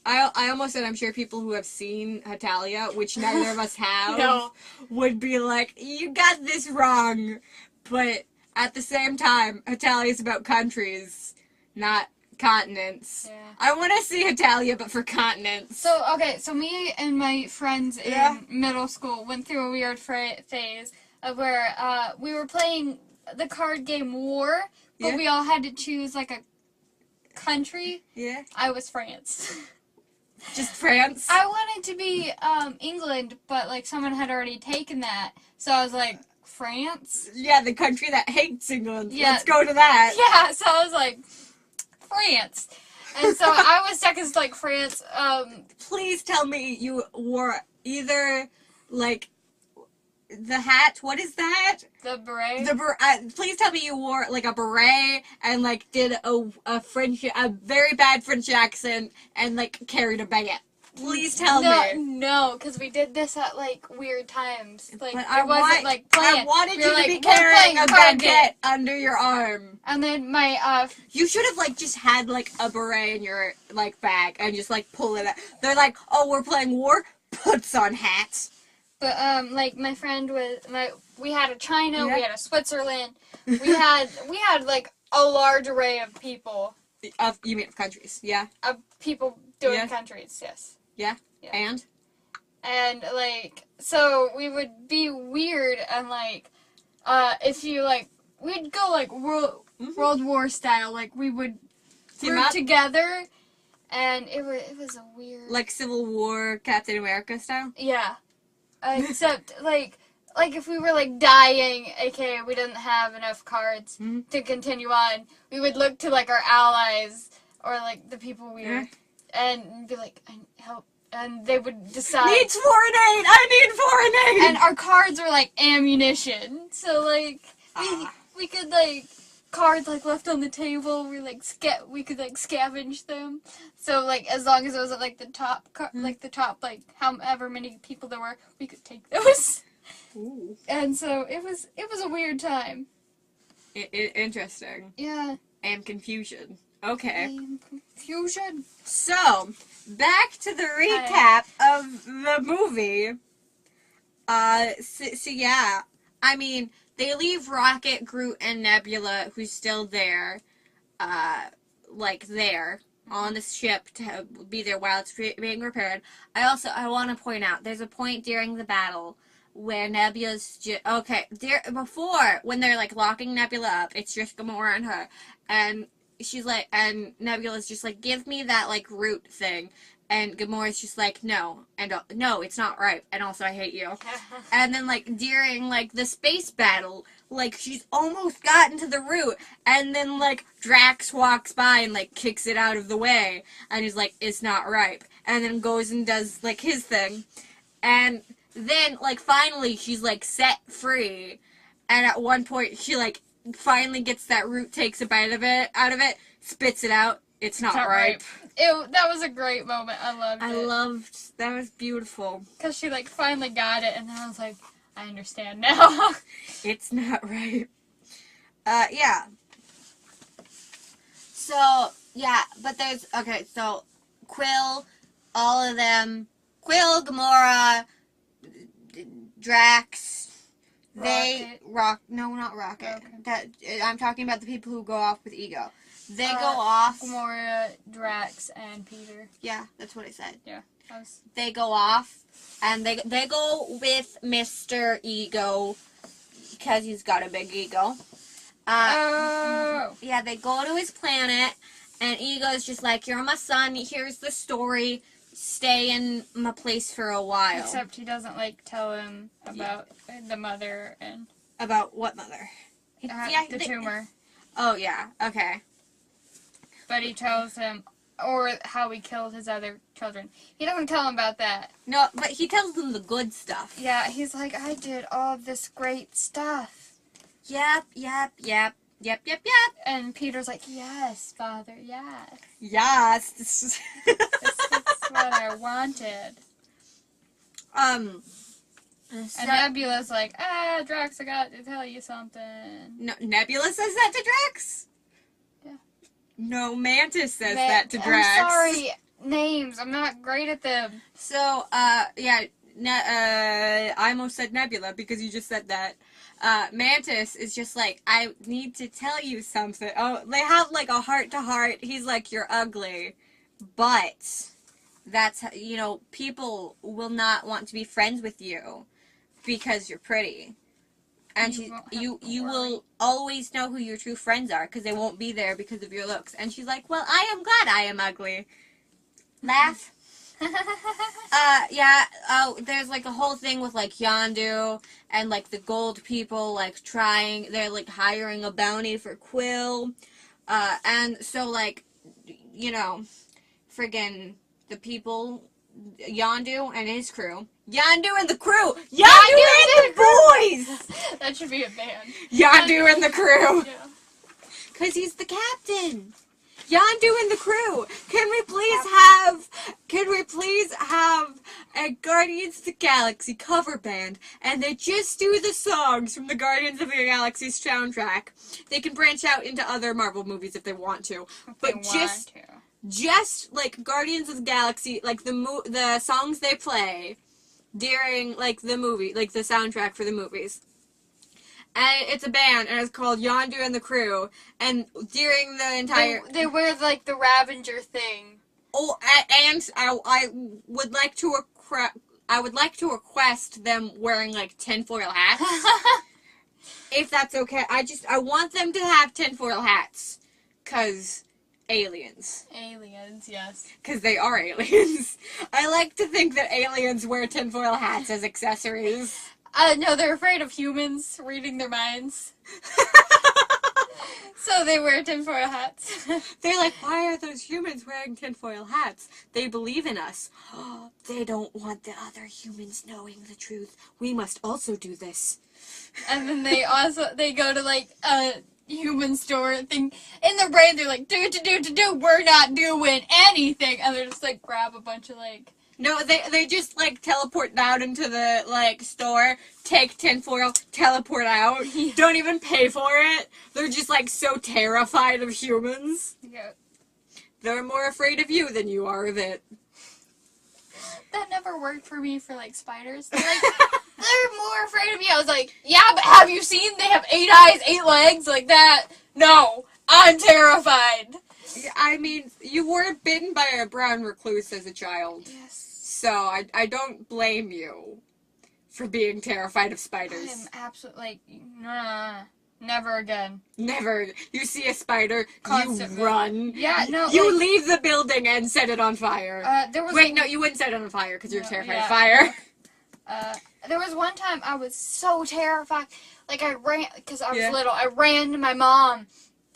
S1: I almost said I'm sure people who have seen Hatalia, which neither of us have,
S2: No.
S1: would be like, you got this wrong. But at the same time, Hatalia is about countries, not continents.
S2: Yeah.
S1: I want to see Hatalia, but for continents.
S2: So, okay, so me and my friends in middle school went through a weird phase of where we were playing the card game War, but we all had to choose, like, a country.
S1: Yeah.
S2: I was France.
S1: Just France?
S2: I wanted to be England, but, like, someone had already taken that. So I was like, France?
S1: Yeah, the country that hates England.
S2: Yeah.
S1: Let's go to that.
S2: Yeah, so I was like, France. And so I was stuck as, like, France.
S1: Please tell me you wore either, like, the hat. What is that?
S2: The beret.
S1: Please tell me you wore like a beret and like did a very bad French accent and like carried a baguette. Please tell me.
S2: No, because we did this at like weird times. Like
S1: But
S2: it wasn't like planned.
S1: I wanted
S2: We
S1: you
S2: were
S1: to
S2: like,
S1: be
S2: we're
S1: carrying a
S2: playing card game.
S1: baguette under your arm.
S2: And then my
S1: You should have like just had like a beret in your like bag and just like pull it out. They're like, oh, we're playing war. Puts on hats.
S2: But like my friend we had a China,
S1: Yeah.
S2: we had a Switzerland, we had like a large array of people.
S1: You mean of countries? Yeah.
S2: Of people doing
S1: Yeah.
S2: countries, yes.
S1: Yeah.
S2: Yeah. And like so we would be weird and like if you like we'd go like World War style, like we would group together and it was a weird
S1: Like Civil War, Captain America style.
S2: yeah. Except, like if we were, like, dying, aka we didn't have enough cards to continue on, we would look to, like, our allies, or, like, the people we were, and be like, help, and they would decide.
S1: Needs foreign aid! I need foreign aid!
S2: And our cards were, like, ammunition, so, like, we could, like, cards, like, left on the table, we could, like, scavenge them. So, like, as long as it wasn't, like, the top, like, however many people there were, we could take those.
S1: Ooh.
S2: And so, it was a weird time.
S1: Interesting.
S2: Yeah.
S1: And confusion. Okay.
S2: Confusion.
S1: So, back to the recap of the movie. So yeah. I mean, they leave Rocket, Groot, and Nebula, who's still there, there on the ship to be there while it's being repaired. I want to point out, there's a point during the battle where Nebula's before, when they're, like, locking Nebula up, it's just Gamora and her, and she's like, and Nebula's just like, give me that, like, root thing. And Gamora's just like, no. And, no, it's not right. And also, I hate you. And then, like, during, like, the space battle, like, she's almost gotten to the root. And then, like, Drax walks by and, like, kicks it out of the way. And he's like, it's not ripe. And then goes and does, like, his thing. And then, like, finally, she's, like, set free. And at one point, she, like, finally gets that root, takes a bite out of it, spits it out. It's not ripe.
S2: That was a great moment. I loved it.
S1: That was beautiful.
S2: Because she, like, finally got it, and then I was like, I understand now.
S1: It's not ripe. Yeah. So, yeah, but there's, okay, so, Quill, all of them, Quill, Gamora, Drax, not Rocket.
S2: Okay.
S1: I'm talking about the people who go off with Ego. They go off.
S2: Gamora, Drax, and Peter.
S1: Yeah, that's what I said.
S2: Yeah.
S1: They go off, and they go with Mr. Ego, because he's got a big ego. Yeah, they go to his planet, and Ego's just like, you're my son, here's the story, stay in my place for a while.
S2: Except he doesn't, like, tell him about the mother and...
S1: About what mother?
S2: The tumor.
S1: Oh, yeah, okay.
S2: But he tells him or how he killed his other children. He doesn't tell them about that.
S1: No, but he tells them the good stuff.
S2: Yeah, he's like, I did all this great stuff.
S1: Yep.
S2: And Peter's like, yes, Father, yes.
S1: Yes.
S2: This is what I wanted.
S1: So,
S2: And Nebula's like, Drax, I got to tell you something.
S1: no, Nebula says that to Drax?
S2: Yeah.
S1: No, Mantis says that to Drax.
S2: I'm sorry, names. I'm not great at them.
S1: So, yeah, I almost said Nebula because you just said that. Mantis is just like, I need to tell you something. Oh, they have like a heart-to-heart. He's like, you're ugly. But that's, people will not want to be friends with you because you're pretty. And you will always know who your true friends are because they won't be there because of your looks. And she's like, well, I am glad I am ugly. Laugh. Yeah, there's like a whole thing with like Yondu and like the gold people like they're like hiring a bounty for Quill. And so like, friggin' the people, Yondu and his crew. Yondu and the crew! Yondu and the boys!
S2: That should be a band.
S1: Yondu and the crew!
S2: Yeah.
S1: Cause he's the captain! Yondu and the crew! Can we please have a Guardians of the Galaxy cover band and they just do the songs from the Guardians of the Galaxy soundtrack? They can branch out into other Marvel movies if they want to. But just like Guardians of the Galaxy, like the songs they play during like the movie, like the soundtrack for the movies. And it's a band, and it's called Yondu and the Crew. And during the entire...
S2: They wear, like, the Ravager thing.
S1: Oh, and I would like to request them wearing, like, tinfoil hats. If that's okay. I want them to have tinfoil hats. 'Cause aliens.
S2: Aliens, yes.
S1: 'Cause they are aliens. I like to think that aliens wear tinfoil hats as accessories.
S2: No, they're afraid of humans reading their minds. So they wear tinfoil hats.
S1: They're like, why are those humans wearing tinfoil hats? They believe in us. They don't want the other humans knowing the truth. We must also do this.
S2: And then they go to like a human store thing. In their brain, they're like, do, we're not doing anything. And they're just like, grab a bunch of like...
S1: No, they just, like, teleport down into the, like, store, take tinfoil, teleport out, don't even pay for it. They're just, like, so terrified of humans.
S2: Yeah.
S1: They're more afraid of you than you are of it.
S2: That never worked for me for, like, spiders. They're like, they're more afraid of me. I was like, yeah, but have you seen they have 8 eyes, 8 legs, like that? No, I'm terrified.
S1: I mean, you were bitten by a brown recluse as a child.
S2: Yes.
S1: So, I don't blame you for being terrified of spiders.
S2: I am absolutely, like, nah, never again.
S1: Never. You see a spider,
S2: Constantly.
S1: you run.
S2: Yeah, no,
S1: you leave the building and set it on fire. Wait, no, you wouldn't set it on fire because you're terrified of fire.
S2: There was one time I was so terrified. Like, I ran, because I was little, I ran to my mom.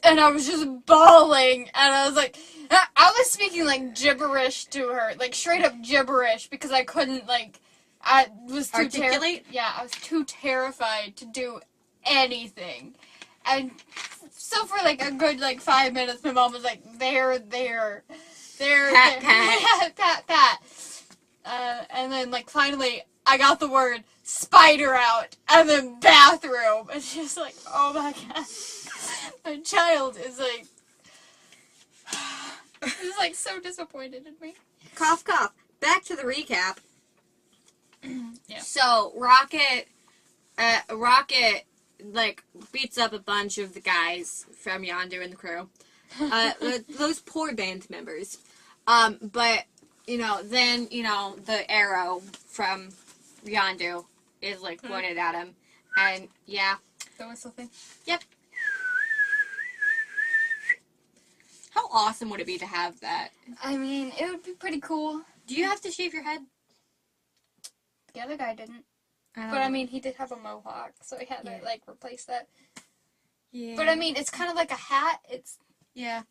S2: And I was just bawling, and I was like, I was speaking, like, gibberish to her, like, straight up gibberish, because I couldn't, like, I was too
S1: articulate?
S2: Yeah, I was too terrified to do anything. And so for, like, a good, like, 5 minutes, my mom was like, there,
S1: pat, pat.
S2: pat. And then, like, finally, I got the word spider out, and then bathroom, and she's like, oh my god. My child is like, so disappointed in me.
S1: Cough, cough. Back to the recap.
S2: Yeah.
S1: So, Rocket, like, beats up a bunch of the guys from Yondu and the crew. Those poor band members. But, then, the arrow from Yondu is, like, pointed at him. And, yeah.
S2: The whistle thing?
S1: Yep. How awesome would it be to have that?
S2: I mean, it would be pretty cool.
S1: Do you have to shave your head?
S2: The other guy didn't. But, I mean, he did have a mohawk, so he had to, like, replace that.
S1: Yeah.
S2: But, I mean, it's kind of like a hat. It's...
S1: Yeah.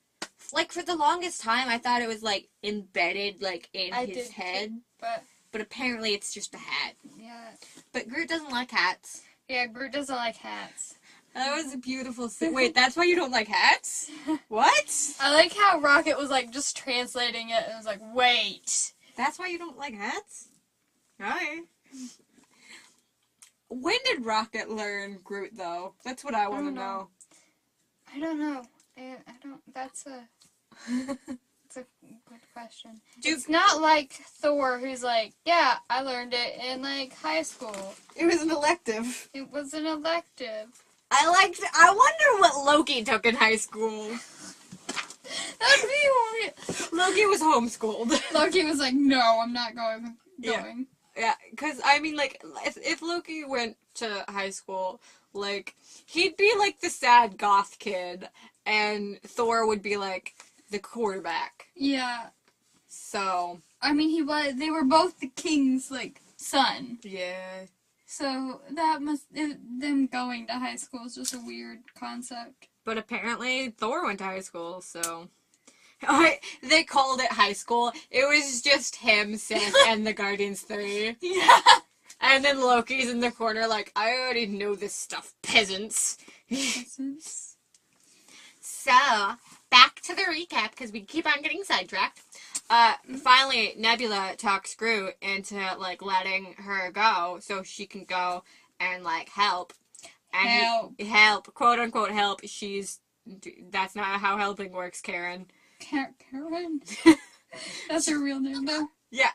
S1: Like, for the longest time, I thought it was, like, embedded, like, in his head.
S2: Too,
S1: but apparently it's just a hat.
S2: Yeah.
S1: But Groot doesn't like hats.
S2: Yeah, Groot doesn't like hats.
S1: That was a beautiful thing. Wait, that's why you don't like hats? What?
S2: I like how Rocket was, like, just translating it, and was like, wait.
S1: That's why you don't like hats? Alright. When did Rocket learn Groot, though? That's what I want to know.
S2: I don't know. I don't, that's a good question. It's not like Thor, who's like, yeah, I learned it in, like, high school.
S1: It was an elective.
S2: It was an elective.
S1: I wonder what Loki took in high school.
S2: That'd be weird.
S1: Loki was homeschooled.
S2: Loki was like, no, I'm not going.
S1: Yeah, because, I mean, like, if Loki went to high school, like, he'd be, like, the sad goth kid, and Thor would be, like, the quarterback.
S2: Yeah.
S1: So.
S2: I mean, they were both the king's, like, son.
S1: Yeah.
S2: So, them going to high school is just a weird concept.
S1: But apparently, Thor went to high school, so. They called it high school. It was just him, Sif, and the Guardians 3.
S2: Yeah.
S1: And then Loki's in the corner like, I already know this stuff, peasants. So, back to the recap, because we keep on getting sidetracked. Finally, Nebula talks Groot into, like, letting her go, so she can go and, like, help. And help, quote-unquote help. That's not how helping works, Karen.
S2: Karen? That's her real name, though?
S1: Yeah.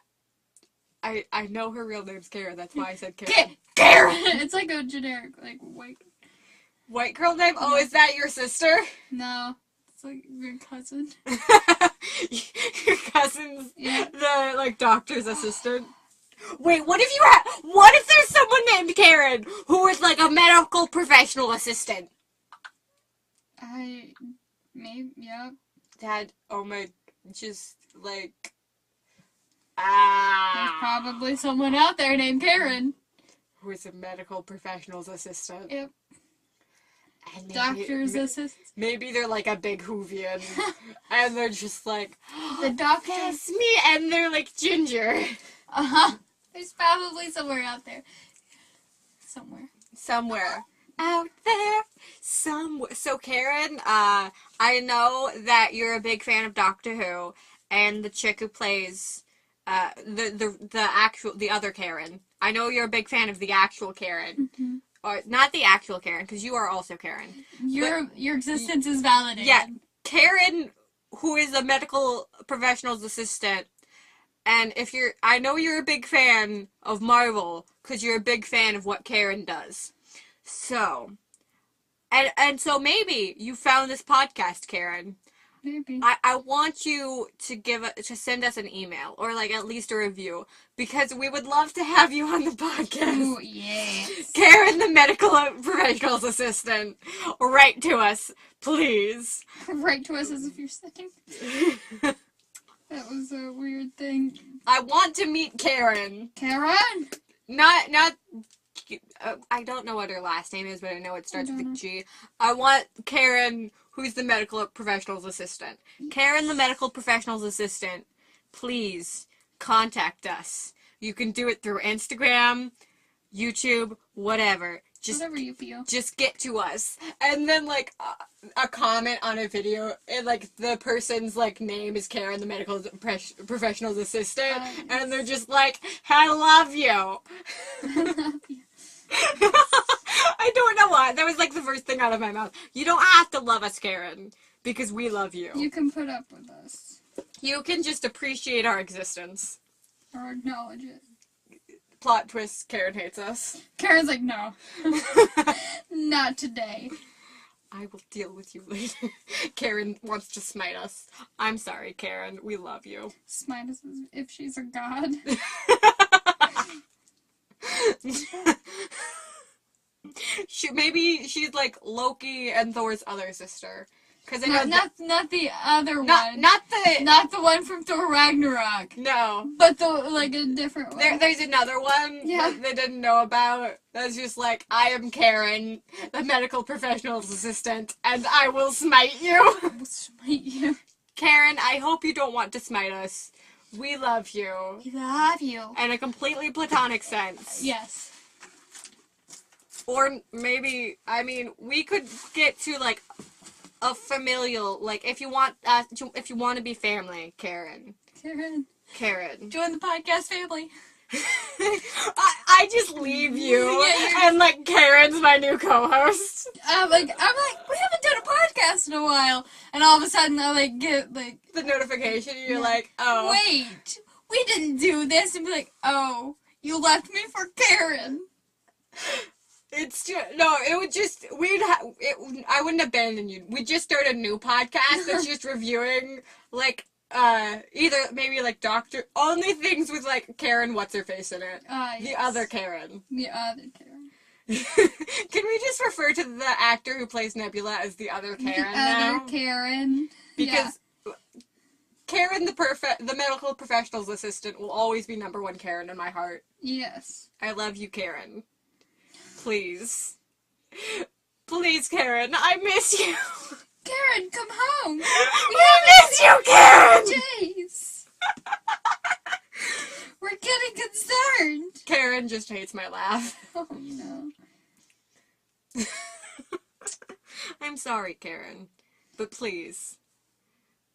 S1: I know her real name's Karen, that's why I said Karen.
S2: Karen! It's like a generic, like,
S1: white girl name? Oh, is that your sister?
S2: No. It's like your cousin.
S1: Your cousin's
S2: yeah.
S1: the, like, doctor's assistant? Wait, what if there's someone named Karen who is, like, a medical professional assistant?
S2: Yeah.
S1: Dad, oh my, just, like,
S2: There's probably someone out there named Karen.
S1: Who is a medical professional's assistant.
S2: Yep.
S1: And
S2: Doctor's assistant.
S1: Maybe they're like a big Whovian. And they're just like,
S2: the doctor.
S1: That's me. And they're like ginger.
S2: Uh-huh. There's probably somewhere out there.
S1: Somewhere. Out there. Somewhere. So Karen, I know that you're a big fan of Doctor Who. And the chick who plays the other Karen. I know you're a big fan of the actual Karen.
S2: Mm-hmm.
S1: Or not the actual Karen, because you are also Karen.
S2: Your existence is validated.
S1: Yeah, Karen, who is a medical professional's assistant, and I know you're a big fan of Marvel, because you're a big fan of what Karen does. So, and so maybe you found this podcast, Karen.
S2: Maybe.
S1: I want you to send us an email, or like at least a review, because we would love to have you on the podcast.
S2: Ooh, yes.
S1: Karen, the medical professional's assistant, write to us, please.
S2: Write to us as if you're sitting. That was a weird thing.
S1: I want to meet Karen.
S2: Karen?
S1: Not. I don't know what her last name is, but I know it starts with a G. I want Karen, who's the medical professional's assistant. Karen, the medical professional's assistant, please contact us. You can do it through Instagram, YouTube, whatever.
S2: Whatever you feel.
S1: Just get to us. And then, like, a comment on a video, and, like, the person's, like, name is Karen, the medical professional's assistant, and they're just like, I love you. I don't know why. That was, like, the first thing out of my mouth. You don't have to love us, Karen, because we love you.
S2: You can put up with us.
S1: You can just appreciate our existence.
S2: Or acknowledge it.
S1: Plot twist, Karen hates us.
S2: Karen's like, no. Not today.
S1: I will deal with you later. Karen wants to smite us. I'm sorry, Karen. We love you.
S2: Smite us as if she's a god.
S1: Maybe she's like Loki and Thor's other sister. Cause
S2: not the other one.
S1: Not
S2: the one from Thor Ragnarok.
S1: No.
S2: But like a different one.
S1: There's another one that they didn't know about. That's just like, I am Karen, the medical professional's assistant, and I will smite you.
S2: I will smite you.
S1: Karen, I hope you don't want to smite us. We love you.
S2: We love you.
S1: In a completely platonic sense.
S2: Yes.
S1: Or maybe, I mean, we could get to, like, a familial, like, if you want to be family, Karen. Karen.
S2: Join the podcast family.
S1: I just leave you, and like Karen's my new co-host.
S2: I'm like, we haven't done a podcast in a while, and all of a sudden I like get like
S1: the notification. And you're like, oh,
S2: wait, we didn't do this, and be like, oh, you left me for Karen.
S1: It's just no. It would just I wouldn't abandon you. We just started a new podcast that's just reviewing like. Either maybe like only things with like Karen what's her face in it.
S2: Yes.
S1: The other Karen.
S2: The other Karen.
S1: Can we just refer to the actor who plays Nebula as the other Karen now?
S2: The other Karen.
S1: Because Karen, the medical professional's assistant, will always be number one Karen in my heart.
S2: Yes.
S1: I love you, Karen. Please. Please, Karen, I miss you.
S2: Karen, come home.
S1: We miss you, Karen!
S2: Days. We're getting concerned.
S1: Karen just hates my laugh.
S2: Oh, no.
S1: I'm sorry, Karen. But please,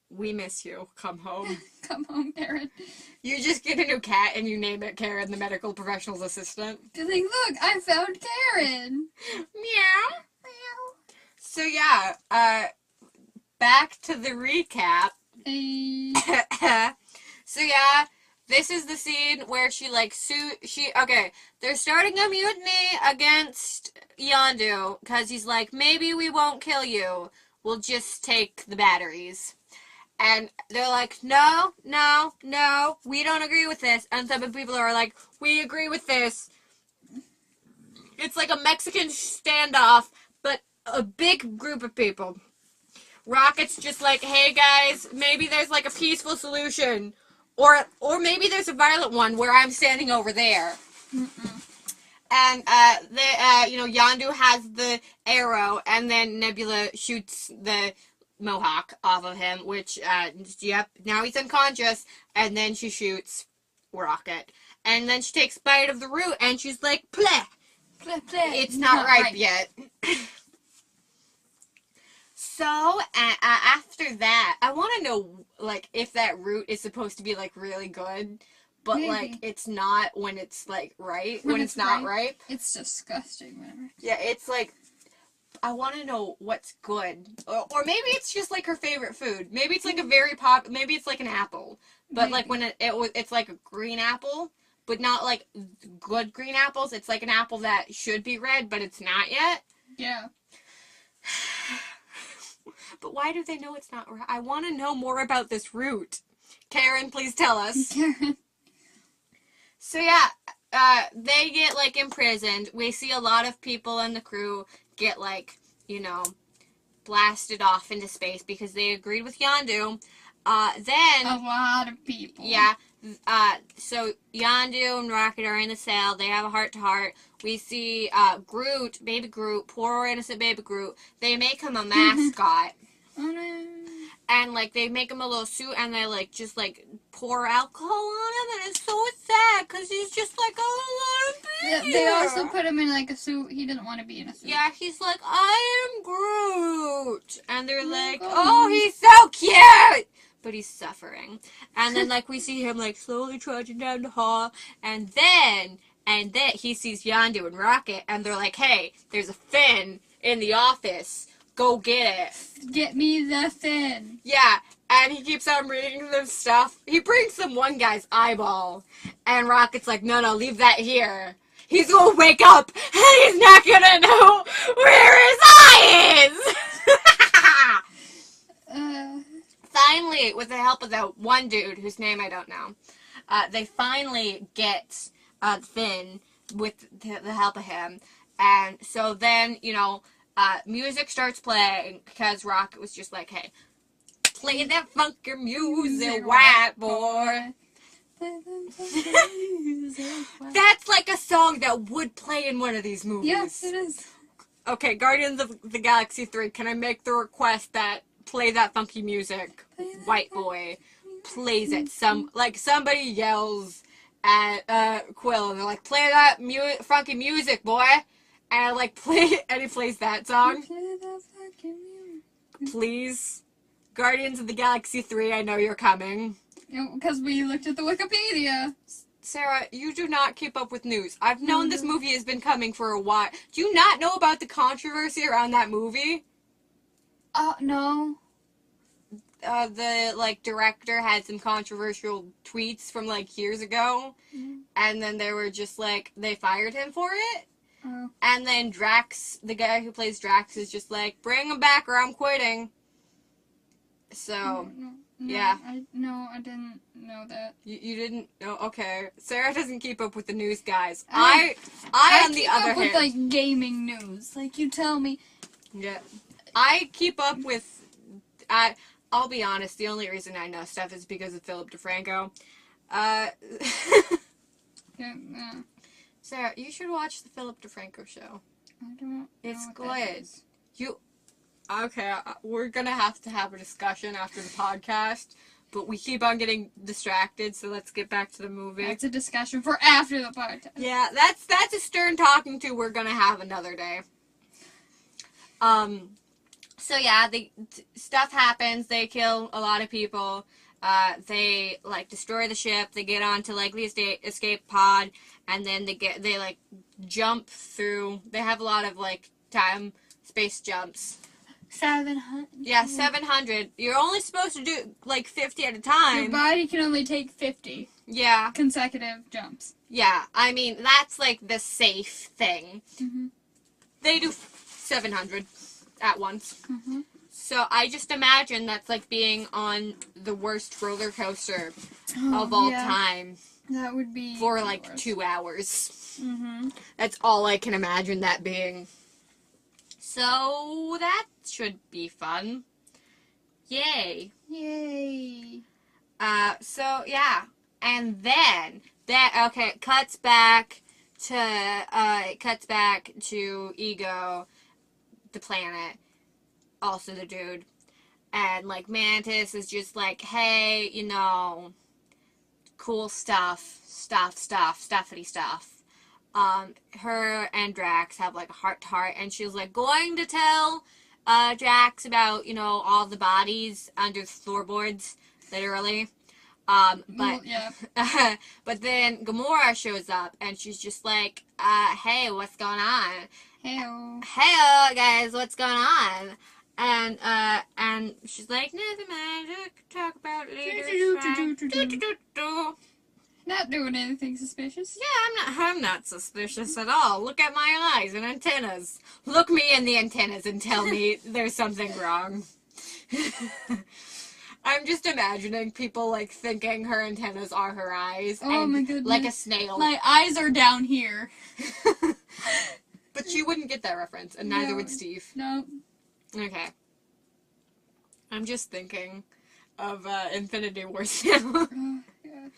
S1: we miss you. Come home.
S2: Come home, Karen.
S1: You just get a new cat and you name it Karen, the medical professional's assistant.
S2: You're like, look, I found Karen.
S1: Meow. So yeah, back to the recap. So yeah, this is the scene where she like they're starting a mutiny against Yondu because he's like, maybe we won't kill you, we'll just take the batteries. And they're like, no, we don't agree with this. And some people are like, we agree with this. It's like a Mexican standoff, but a big group of people. Rocket's just like, hey guys, maybe there's like a peaceful solution. Or maybe there's a violent one where I'm standing over there. And, Yondu has the arrow, and then Nebula shoots the Mohawk off of him, which, now he's unconscious, and then she shoots Rocket. And then she takes a bite of the root, and she's like, pleh!
S2: Pleh, pleh.
S1: It's not ripe yet. So, after that, I want to know, like, if that root is supposed to be, like, really good, but,
S2: Maybe.
S1: like, it's not when it's, like, ripe, when it's not ripe.
S2: It's disgusting, whatever.
S1: Yeah, it's, like, I want to know what's good. Or maybe it's just, like, her favorite food. Maybe it's, like, maybe it's, like, an apple. But, like, when it's, like, a green apple, but not, like, good green apples. It's, like, an apple that should be red, but it's not yet.
S2: Yeah.
S1: But why do they know it's not right? I want to know more about this root. Karen, please tell us.
S2: Karen.
S1: So yeah, they get, like, imprisoned. We see a lot of people in the crew get, like, blasted off into space because they agreed with Yondu. Then...
S2: a lot of people.
S1: Yeah. So Yondu and Rocket are in the cell. They have a heart-to-heart. We see Groot, baby Groot, poor innocent baby Groot. They make him a mascot.
S2: Oh, no.
S1: And, like, they make him a little suit, and they, like, just, like, pour alcohol on him, and it's so sad, because he's just, like, a little baby.
S2: They also put him in, like, a suit. He doesn't want to be in a suit.
S1: Yeah, he's like, I am Groot. And they're like,
S2: God.
S1: oh, he's so cute. But he's suffering. And then, like, we see him, like, slowly trudging down the hall, and then he sees Yondu and Rocket, and they're like, hey, there's a Finn in the office. Go get it.
S2: Get me the Finn.
S1: Yeah, and he keeps on reading them stuff. He brings them one guy's eyeball, and Rocket's like, no, leave that here. He's gonna wake up, and he's not gonna know where his eye is! Finally, with the help of that one dude, whose name I don't know, they finally get Finn with the help of him. And so then, music starts playing because Rocket was just like, hey, play that funky music, white boy. That's like a song that would play in one of these movies.
S2: Yes, it is.
S1: Okay, Guardians of the Galaxy 3, can I make the request that play that funky music. White boy plays it. Somebody yells at Quill, and they're like, play that funky music, boy. And like and he plays that song. Please. Guardians of the Galaxy 3, I know you're coming.
S2: Because we looked at the Wikipedia.
S1: Sarah, you do not keep up with news. I've known this movie has been coming for a while. Do you not know about the controversy around that movie?
S2: No.
S1: The director had some controversial tweets from years ago, and then they were just they fired him for it. And then Drax, the guy who plays Drax, is just like, bring him back or I'm quitting. So, yeah.
S2: I didn't know that.
S1: You didn't know? Okay. Sarah doesn't keep up with the news, guys. I on the other hand,
S2: keep up with gaming news. You tell me.
S1: Yeah. I keep up with. I'll be honest. The only reason I know stuff is because of Philip DeFranco. Sarah, you should watch the Philip DeFranco show.
S2: I don't.
S1: It's good. Okay, we're gonna have to have a discussion after the podcast, but we keep on getting distracted, so let's get back to the movie.
S2: That's a discussion for after the podcast.
S1: Yeah, that's a stern talking to we're gonna have another day. So yeah, stuff happens, they kill a lot of people, they, destroy the ship, they get onto, the escape pod, and then they jump through, they have a lot of, space jumps.
S2: 700.
S1: Yeah, 700. You're only supposed to do 50 at a time.
S2: Your body can only take 50.
S1: Yeah.
S2: Consecutive jumps.
S1: Yeah, I mean that's the safe thing.
S2: Mm-hmm.
S1: They do 700 at once.
S2: Mm-hmm.
S1: So I just imagine that's being on the worst roller coaster of all time.
S2: That would be
S1: for 2 hours.
S2: Mm-hmm.
S1: That's all I can imagine that being. So that should be fun. Yay.
S2: Yay.
S1: So yeah. And then it cuts back to Ego, the planet, also the dude. And Mantis is just hey, cool stuffity stuff. Her and Drax have a heart-to-heart, and she's going to tell Drax about all the bodies under the floorboards, literally. But but then Gamora shows up, and she's just hey, what's going on? Hey, guys, what's going on? And she's nothing, man. Talk about later.
S2: Not doing anything suspicious.
S1: Yeah, I'm not suspicious at all. Look at my eyes and antennas. Look me in the antennas and tell me there's something wrong. I'm just imagining people thinking her antennas are her eyes.
S2: Oh
S1: and,
S2: my goodness.
S1: Like a snail.
S2: My eyes are down here.
S1: But you wouldn't get that reference, and neither would Steve.
S2: No.
S1: Okay. I'm just thinking of Infinity Wars now.
S2: Yeah.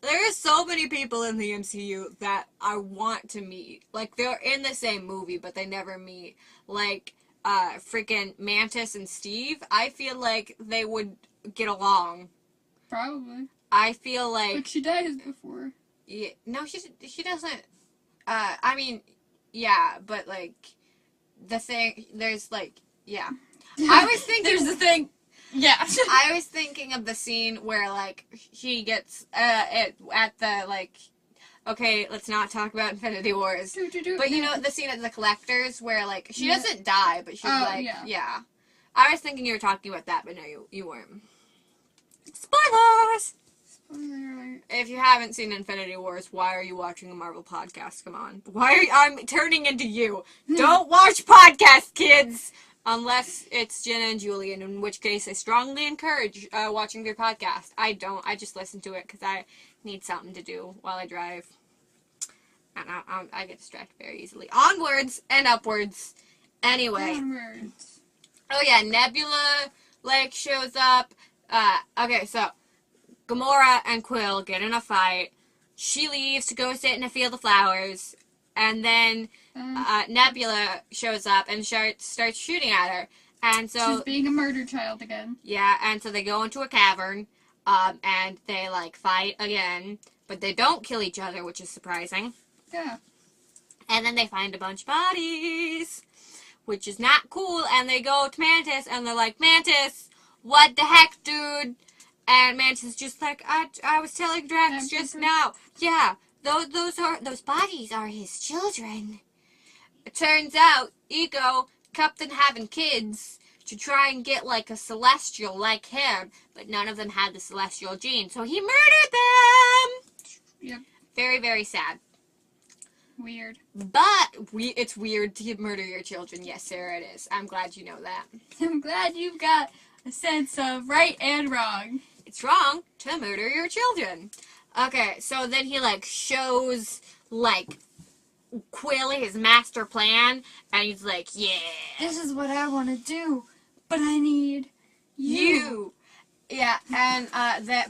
S1: There are so many people in the MCU that I want to meet. They're in the same movie, but they never meet. Freaking Mantis and Steve. I feel they would get along.
S2: Probably.
S1: I feel
S2: But she dies before.
S1: Yeah, no, she doesn't. I mean, yeah, but, the thing, there's, yeah. I was thinking...
S2: There's the thing... Yeah.
S1: I was thinking of the scene where, she gets, at the, okay, let's not talk about Infinity Wars. But, the scene at the Collectors where, she doesn't die, but she's yeah. I was thinking you were talking about that, but no, you weren't. Spoilers! If you haven't seen Infinity Wars, why are you watching a Marvel podcast? Come on. I'm turning into you. Don't watch podcasts, kids! Unless it's Jenna and Julian, in which case I strongly encourage watching their podcast. I don't. I just listen to it because I need something to do while I drive. And I get distracted very easily. Onwards and upwards. Anyway.
S2: Onwards.
S1: Oh yeah, Nebula, shows up. Okay, so Gamora and Quill get in a fight. She leaves to go sit in a field of flowers. And then Nebula shows up and starts shooting at her. And so...
S2: She's being a murder child again.
S1: Yeah, and so they go into a cavern, and they, like, fight again. But they don't kill each other, which is surprising.
S2: Yeah.
S1: And then they find a bunch of bodies, which is not cool. And they go to Mantis, and they're like, Mantis, what the heck, dude? And Mantis is just like, I was telling Drax just now. Yeah, those bodies are his children. It turns out Ego kept on having kids to try and get, like, a celestial like him, but none of them had the celestial gene, so he murdered them!
S2: Yep.
S1: Very, very sad.
S2: Weird.
S1: But it's weird to murder your children. Yes, Sarah, it is. I'm glad you know that.
S2: I'm glad you've got a sense of right and wrong.
S1: It's wrong to murder your children. Okay, so then he, like, shows, like, Quill his master plan, and he's like, yeah.
S2: This is what I want to do, but I need you.
S1: Yeah, and,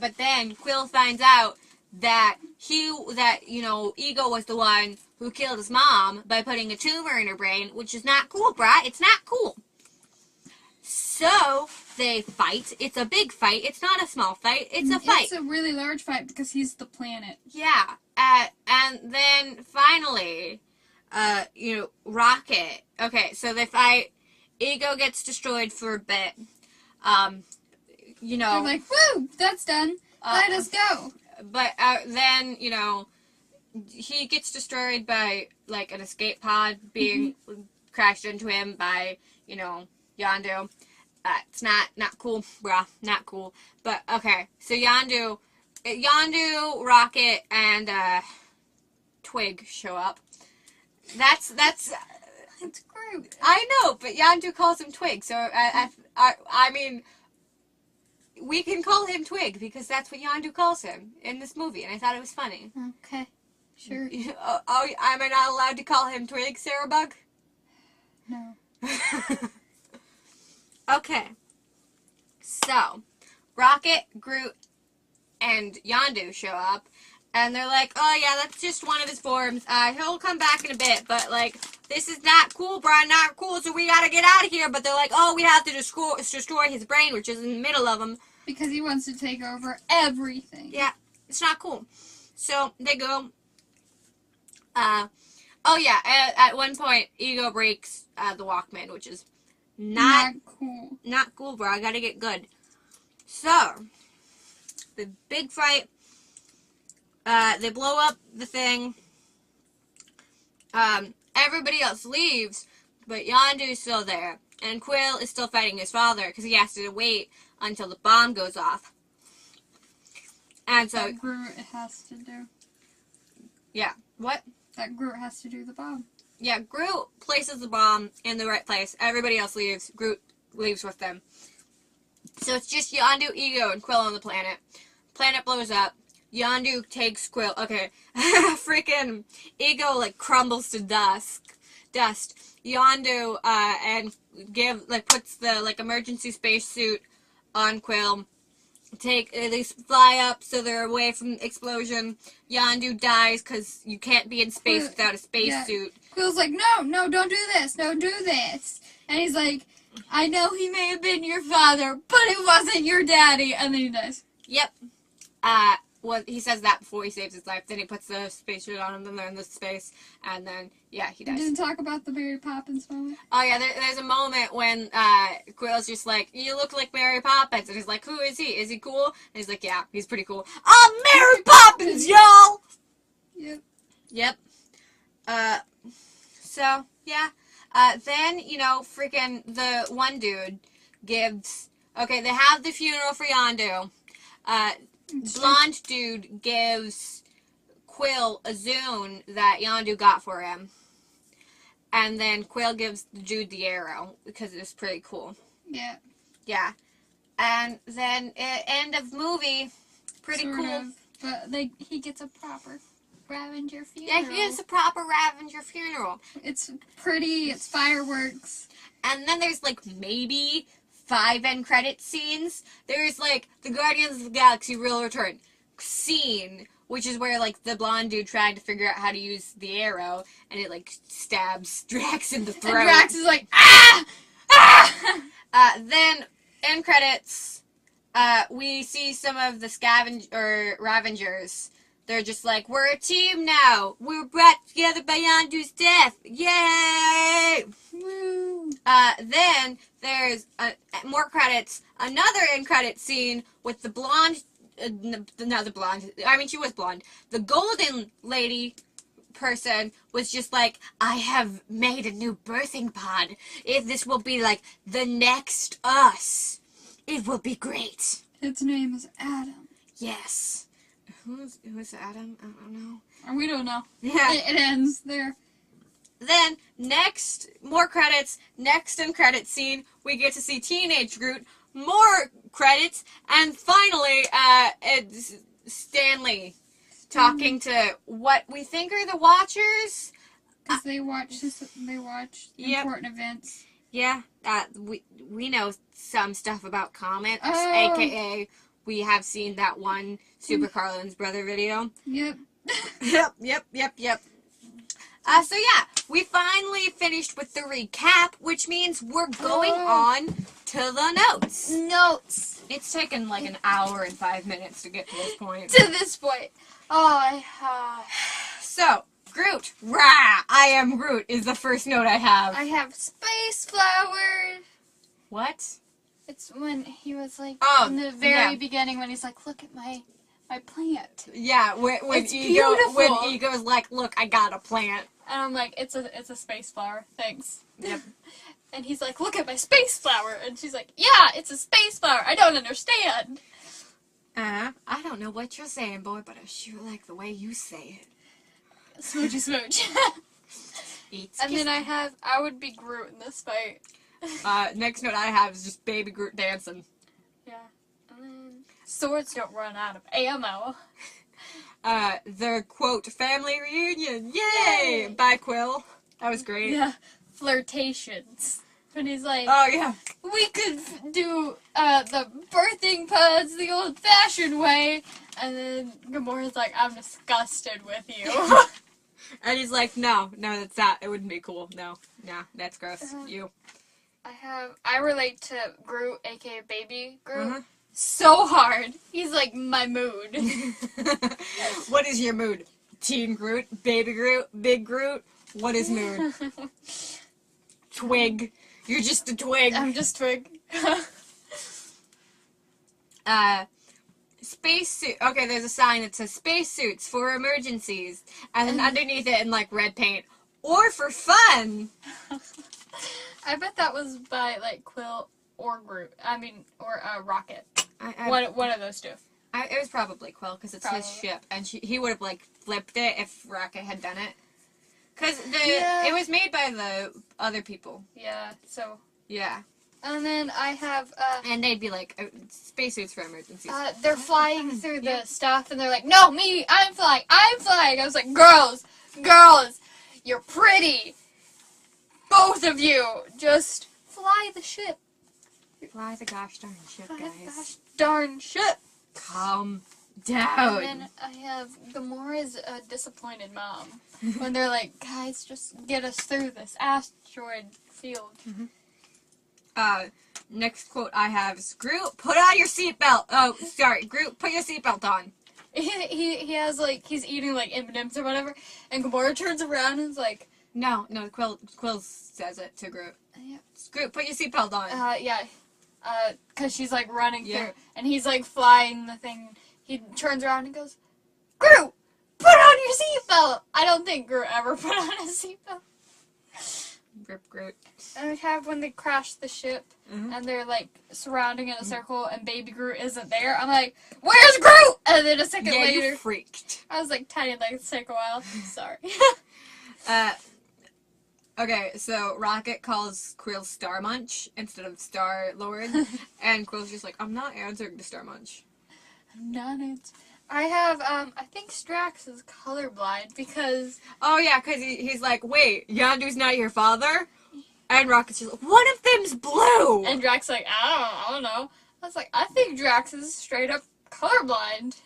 S1: but then Quill finds out that Ego was the one who killed his mom by putting a tumor in her brain, which is not cool, brah. It's not cool. So, they fight. It's a big fight. It's not a small fight. It's a fight.
S2: It's a really large fight because he's the planet.
S1: Yeah. And then, finally, Rocket. Okay, so they fight. Ego gets destroyed for a bit.
S2: They're like, woo, that's done. Let us go.
S1: But then, he gets destroyed by, like, an escape pod being crashed into him by, Yondu. It's not cool, bruh. Not cool. But, okay. So, Yondu, Rocket, and, Twig show up. That's...
S2: It's Groot.
S1: I know, but Yondu calls him Twig, so, I mean... We can call him Twig, because that's what Yondu calls him in this movie, and I thought it was funny.
S2: Okay. Sure.
S1: Oh, am I not allowed to call him Twig, Sarah Bug?
S2: No.
S1: Okay. So, Rocket, Groot, and Yondu show up, and they're like, oh yeah, that's just one of his forms. He'll come back in a bit, but, like, this is not cool, Brian, not cool, so we gotta get out of here. But they're like, oh, we have to destroy his brain, which is in the middle of him.
S2: Because he wants to take over everything.
S1: Yeah, it's not cool. So, they go. Oh yeah, at one point, Ego breaks the Walkman, which is not
S2: cool.
S1: Not cool, bro. I gotta get good. So, the big fight, they blow up the thing. Everybody else leaves, but Yondu's still there. And Quill is still fighting his father, because he has to wait until the bomb goes off. And so...
S2: That Groot has to do.
S1: Yeah. What?
S2: That Groot has to do the bomb.
S1: Yeah, Groot places the bomb in the right place. Everybody else leaves. Groot leaves with them. So it's just Yondu, Ego, and Quill on the planet. Planet blows up. Yondu takes Quill. Okay. Freaking Ego, like, crumbles to dust. Yondu, and puts the, like, emergency spacesuit on Quill. They fly up so they're away from the explosion. Yondu dies because you can't be in space without a spacesuit.
S2: Yeah. Quill's like, no, don't do this. Don't do this. And he's like, I know he may have been your father, but it wasn't your daddy. And then he dies.
S1: Yep. He says that before he saves his life. Then he puts the spacesuit on him, and they're in the space, and then, yeah, he dies.
S2: Didn't talk about the Mary Poppins moment.
S1: Oh, yeah, there's a moment when Quill's just like, you look like Mary Poppins, and he's like, who is he? Is he cool? And he's like, yeah, he's pretty cool. I'm Mary Poppins, y'all! Yep. So, yeah. Then, freaking the one dude gives... Okay, they have the funeral for Yondu. Blonde dude gives Quill a Zune that Yondu got for him. And then Quill gives the dude the arrow, because it's pretty cool.
S2: Yeah.
S1: Yeah. And then, end of movie, pretty
S2: sort
S1: cool.
S2: Of, but, he gets a proper Ravager funeral.
S1: Yeah, he gets a proper Ravager funeral.
S2: It's pretty, it's fireworks.
S1: And then there's, like, maybe 5 end credit scenes. There's, like, the Guardians of the Galaxy Real Return scene, which is where, like, the blonde dude tried to figure out how to use the arrow, and it, like, stabs Drax in the throat.
S2: And Drax is like, ah! Ah!
S1: end credits, we see some of the Ravengers. They're just like, we're a team now. We're brought together by Yondu's death. Yay!
S2: Woo.
S1: Then there's more credits. Another end credit scene with the blonde, not the blonde. I mean, she was blonde. The golden lady person was just like, I have made a new birthing pod. If this will be like the next us, it will be great.
S2: Its name is Adam.
S1: Yes. Who's Adam? I don't know.
S2: We don't know.
S1: Yeah.
S2: It ends there.
S1: Then, more credits, next end credit scene, we get to see Teenage Groot, more credits, and finally, it's Stanley talking to what we think are the Watchers.
S2: Because they watch
S1: Yep.
S2: important events.
S1: Yeah, we know some stuff about comics,
S2: Oh.
S1: aka we have seen that one Super Carlin's Brother video.
S2: Yep.
S1: Yep. So yeah, we finally finished with the recap, which means we're going on to the notes.
S2: Notes.
S1: It's taken like an hour and 5 minutes to get to this point.
S2: To this point. Oh,
S1: So, Groot, rah, I am Groot is the first note I have.
S2: I have space flower.
S1: What?
S2: It's when he was like,
S1: Oh,
S2: in the very
S1: yeah.
S2: beginning, when he's like, look at my plant.
S1: Yeah, when
S2: It's
S1: Ego's
S2: beautiful.
S1: like, look, I got a plant.
S2: And I'm like, it's a space flower, thanks.
S1: Yep.
S2: And he's like, look at my space flower. And she's like, yeah, it's a space flower. I don't understand.
S1: I don't know what you're saying, boy, but I sure like the way you say it.
S2: Smoochy smooch. And then I would be Groot in this fight.
S1: Next note I have is just baby Groot dancing.
S2: Yeah. And then swords don't run out of ammo.
S1: The quote, family reunion, yay!
S2: Yay!
S1: By Quill. That was great.
S2: Yeah. Flirtations. When he's like,
S1: Oh, yeah.
S2: we could do the birthing pods the old-fashioned way. And then Gamora's like, I'm disgusted with you.
S1: And he's like, no, that's not. It wouldn't be cool. No, that's gross. You.
S2: I relate to Groot, aka Baby Groot,
S1: Uh-huh.
S2: so hard. He's like my mood.
S1: What is your mood? Teen Groot, Baby Groot, Big Groot? What is mood? Twig. You're just a twig.
S2: I'm just Twig.
S1: Spacesuit. Okay, there's a sign that says spacesuits for emergencies. And then underneath it in like red paint. Or for fun.
S2: I bet that was by like Quill or Groot. I mean, or Rocket. One of those two.
S1: It was probably Quill because it's his ship. And he would have like flipped it if Rocket had done it. Because it was made by the other people.
S2: Yeah, so.
S1: Yeah.
S2: And then I have,
S1: and they'd be like, spacesuits for emergencies.
S2: they're flying through the stuff, and they're like, no, me, I'm flying. I was like, girls, you're pretty. Both of you, just fly the ship.
S1: Fly the gosh darn ship,
S2: Fly the
S1: guys.
S2: gosh darn ship.
S1: Calm down.
S2: And then I have Gamora's disappointed mom. When they're like, guys, just get us through this asteroid field.
S1: Mm-hmm. Next quote I have is, Groot, put on your seatbelt. Oh, sorry, Groot, put your seatbelt on.
S2: He has, like, he's eating, like, M&M's or whatever, and Gamora turns around and is like...
S1: No, Quill says it to Groot.
S2: Yeah.
S1: Groot, put your seatbelt on.
S2: Yeah. Because she's, like, running through, and he's, like, flying the thing. He turns around and goes, Groot, put on your seatbelt! I don't think Groot ever put on a seatbelt.
S1: Rip Groot.
S2: And we have when they crash the ship, and they're, like, surrounding in a circle, and Baby Groot isn't there. I'm like, where's Groot? And then a second later...
S1: you freaked.
S2: I was, like, tiny, like, it's take a while. Sorry.
S1: Okay, so Rocket calls Quill Star Munch instead of Star Lord, and Quill's just like, I'm not answering to Star Munch.
S2: Not it. I have, I think Strax is colorblind because...
S1: Oh, yeah, because he's like, wait, Yondu's not your father? And Rocket's just like, one of them's blue!
S2: And Drax like, I don't know. I was like, I think Drax is straight up colorblind.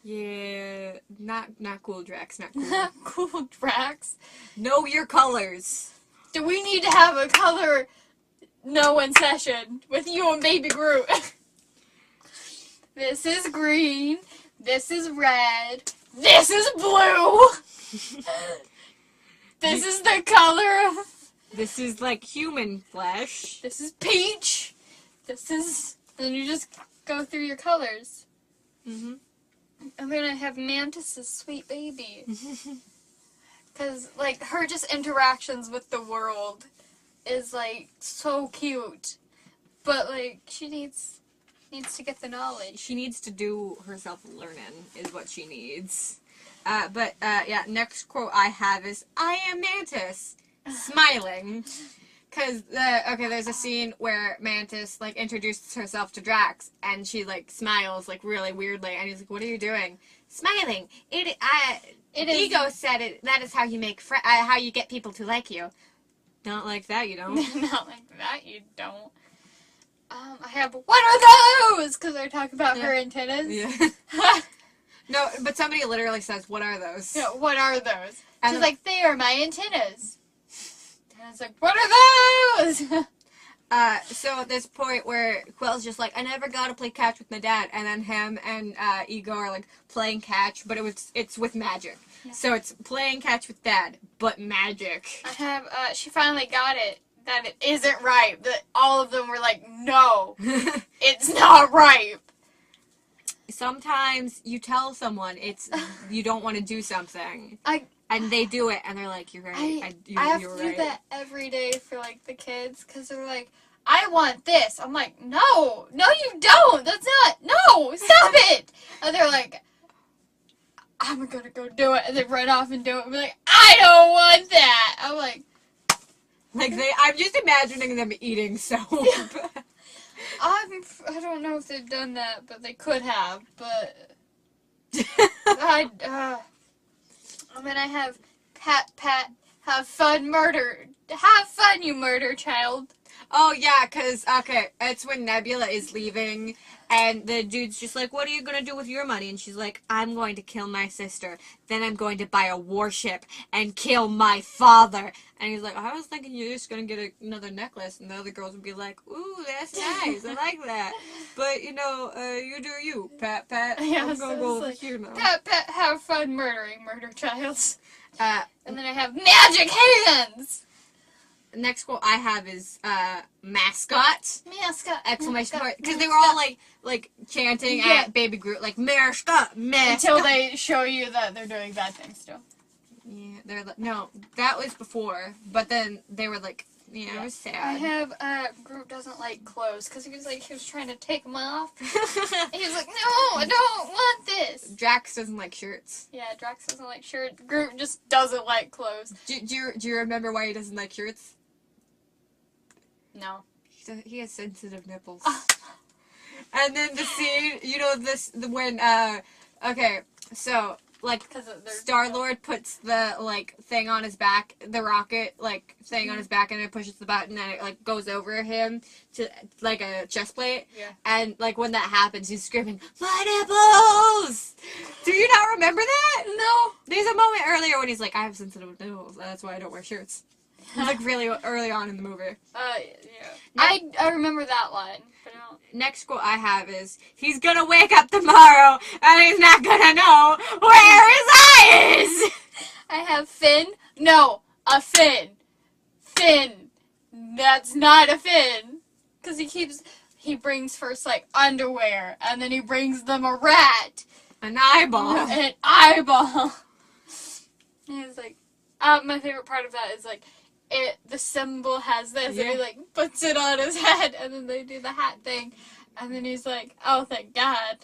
S1: Yeah, not cool, Drax, not cool.
S2: Not cool, Drax.
S1: Know your colors.
S2: Do we need to have a color no in session with you and Baby Groot. This is green. This is red. This is blue. This is the color of...
S1: This is like human flesh.
S2: This is peach. This is... Then you just go through your colors.
S1: Mm-hmm.
S2: And then I have Mantis's sweet baby. Because, like, her just interactions with the world is, like, so cute. But, like, she needs to get the knowledge.
S1: She needs to do herself learning, is what she needs. Yeah, next quote I have is, I am Mantis, smiling. Because, there's a scene where Mantis, like, introduces herself to Drax, and she, like, smiles, like, really weirdly, and he's like, what are you doing? Smiling. Ego said it, that is how you make how you get people to like you. Not like that, you don't.
S2: Not like that, you don't. I have, what are those? Because I talk about her antennas.
S1: Yeah. No, but somebody literally says, what are those?
S2: Yeah, what are those?
S1: And
S2: She's like, they are my antennas. And it's like, what are those?
S1: So at this point where Quill's just like, I never got to play catch with my dad, and then him and Ego are like playing catch, but it's with magic. Yeah. So it's playing catch with dad, but magic.
S2: I have, she finally got it, that it isn't ripe. That all of them were like, no, it's not ripe.
S1: Sometimes you tell someone you don't want to do something. And they do it, and they're like, you're right.
S2: I have to do that every day for, like, the kids, because they're like, I want this. I'm like, no, you don't. That's not, no, stop it. And they're like, I'm going to go do it. And they run off and do it. And be like, I don't want that. I'm like
S1: I'm just imagining them eating soap.
S2: Yeah. I don't know if they've done that, but they could have, but and then I have Pat, have fun, murder. Have fun, you murder child.
S1: Oh, yeah, because, it's when Nebula is leaving, and the dude's just like, what are you going to do with your money? And she's like, I'm going to kill my sister. Then I'm going to buy a warship and kill my father. And he's like, I was thinking you're just going to get another necklace. And the other girls would be like, ooh, that's nice. I like that. But, you do you, Pat.
S2: Yeah,
S1: I'm going to go over here now.
S2: Pat, have fun murdering murder child. And then I have magic hands.
S1: The next quote I have is mascot! Exclamation point. Because they were all like chanting at Baby Groot, like, mascot!
S2: Until they show you that they're doing bad things still.
S1: Yeah, they're like, no, that was before, but then they were like, it was sad.
S2: I have, Groot doesn't like clothes, because he was trying to take them off. And he was like, no, I don't want this.
S1: Drax doesn't like shirts.
S2: Yeah, Drax doesn't like shirts. Groot just doesn't like clothes.
S1: Do you remember why he doesn't like shirts?
S2: No.
S1: He has sensitive nipples. And then the scene, when, like, Star-Lord puts the, like, thing on his back, the rocket, like, thing on his back, and it pushes the button, and it, like, goes over him to, like, a chest plate.
S2: Yeah.
S1: And, like, when that happens, he's screaming, my nipples! Do you not remember that?
S2: No.
S1: There's a moment earlier when he's like, I have sensitive nipples, and that's why I don't wear shirts. Like, really early on in the movie.
S2: Yeah. I remember that line, but I don't.
S1: Next quote I have is, he's gonna wake up tomorrow, and he's not gonna know where his eye is!
S2: I have Finn. No, a fin. Finn. That's not a fin. Because he brings first, like, underwear, and then he brings them a rat.
S1: An eyeball.
S2: An eyeball. And he's like, my favorite part of that is, like, the symbol has this, and he, like, puts it on his head, and then they do the hat thing, and then he's like, oh, thank God.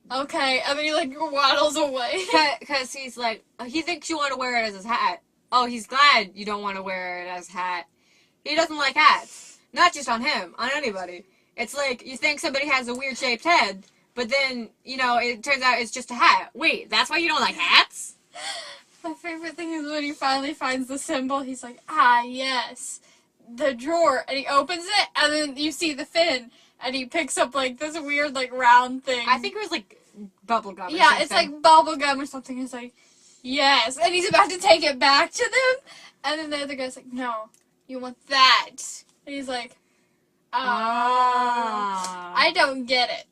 S2: Okay, and then he, like, waddles away.
S1: Because he's like, he thinks you want to wear it as his hat. Oh, he's glad you don't want to wear it as hat. He doesn't like hats. Not just on him, on anybody. It's like, you think somebody has a weird-shaped head, but then, it turns out it's just a hat. Wait, that's why you don't like hats?
S2: My favorite thing is when he finally finds the symbol, he's like, ah, yes, the drawer, and he opens it, and then you see the fin, and he picks up, like, this weird, like, round thing.
S1: I think it was, like, bubble gum or something.
S2: Yeah, it's like bubble gum or something. He's like, yes, and he's about to take it back to them, and then the other guy's like, no, you want that. And he's like, I don't get it.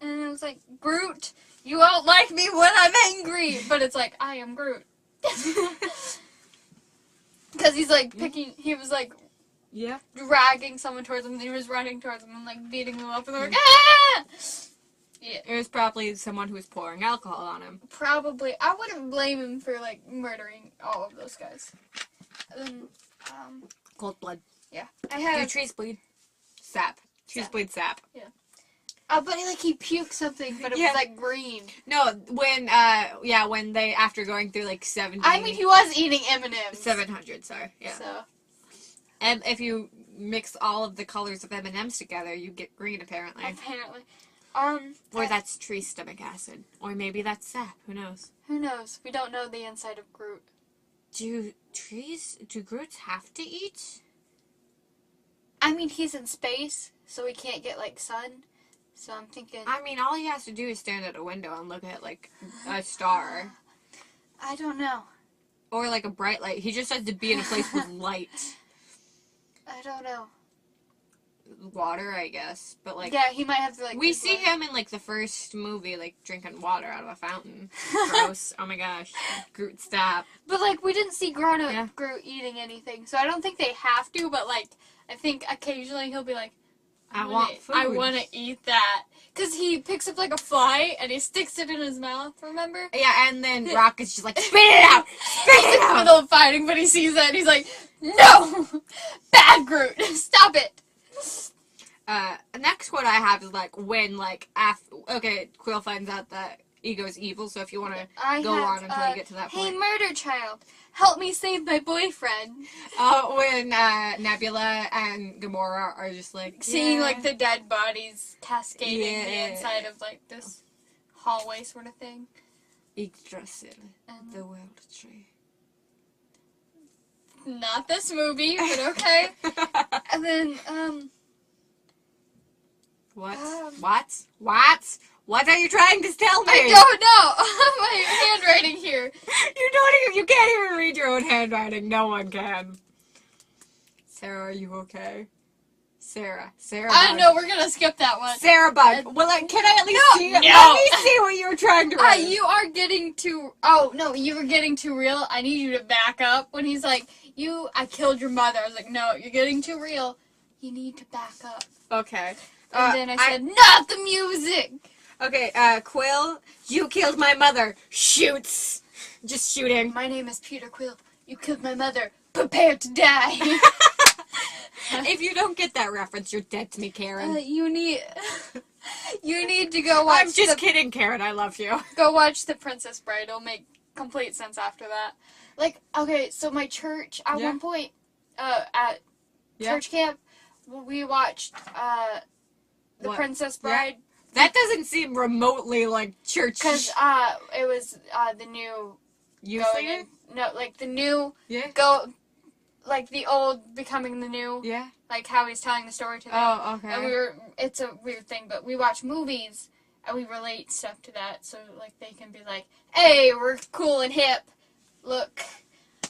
S2: And it was like, Groot, you won't like me when I'm angry. But it's like, I am Groot. Because he's like picking, he was like dragging someone towards him, and he was running towards him and like beating them up, and they're like, ah! Yeah.
S1: It was probably someone who was pouring alcohol on him.
S2: Probably. I wouldn't blame him for like murdering all of those guys. And then,
S1: Cold blood.
S2: yeah. I had.
S1: Do trees bleed? Sap. Trees bleed sap.
S2: Yeah. But he puked something, but it was like green.
S1: No, when when they, after going through like 70.
S2: I mean, he was eating M&Ms.
S1: 700, sorry. Yeah.
S2: So.
S1: And if you mix all of the colors of M&Ms together, you get green, apparently.
S2: Apparently.
S1: Or that's tree stomach acid. Or maybe that's sap. Who knows?
S2: Who knows? We don't know the inside of Groot.
S1: Do Groots have to eat?
S2: I mean, he's in space, so he can't get, like, sun. So I'm thinking...
S1: I mean, all he has to do is stand at a window and look at, like, a star.
S2: I don't know.
S1: Or, like, a bright light. He just has to be in a place with light.
S2: I don't know.
S1: Water, I guess. But, like...
S2: Yeah, he might have to, like...
S1: We see him in, like, the first movie, like, drinking water out of a fountain. Gross. Oh, my gosh. Groot, stop.
S2: But, like, we didn't see grown-up Groot eating anything, so I don't think they have to, but, like, I think occasionally he'll be like, I want to eat that. Because he picks up, like, a fly, and he sticks it in his mouth, remember?
S1: Yeah, and then Rock is just like, spit it out! Spit it out!
S2: He's in the middle of fighting, but he sees that, and he's like, no! Bad Groot! Stop it!
S1: Next one I have is, like, when, like, okay, Quill finds out that Ego's evil, so if you want to go on until you get to that point.
S2: Hey, murder child, help me save my boyfriend.
S1: When Nebula and Gamora are just, like,
S2: seeing, like, the dead bodies cascading the inside of, like, this hallway sort of thing.
S1: Yggdrasil, the world tree.
S2: Not this movie, but okay. And then,
S1: What? What are you trying to tell me?
S2: I don't know. My handwriting here.
S1: You can't even read your own handwriting. No one can. Sarah, are you okay? Sarah.
S2: I know, we're gonna skip that one.
S1: Sarah Bud. Well, like, can I at least see it?
S2: No.
S1: Let me see what you were trying to write.
S2: You are getting too... Oh, no, you were getting too real. I need you to back up. When he's like, I killed your mother. I was like, no, you're getting too real. You need to back up.
S1: Okay.
S2: And then I said, not the music!
S1: Okay, Quill, you killed my mother. Shoots. Just shooting.
S2: My name is Peter Quill. You killed my mother. Prepare to die.
S1: If you don't get that reference, you're dead to me, Karen.
S2: You need to go watch.
S1: I'm just kidding, Karen. I love you.
S2: Go watch The Princess Bride. It'll make complete sense after that. Like, okay, so my church at one point, at church camp, we watched The Princess Bride.
S1: Yeah. That doesn't seem remotely like church.
S2: Because it was the new
S1: going in.
S2: No, like the new like the old becoming the new.
S1: Yeah.
S2: Like how he's telling the story to them.
S1: Oh, okay.
S2: And it's a weird thing, but we watch movies and we relate stuff to that, so like they can be like, hey, we're cool and hip. Look.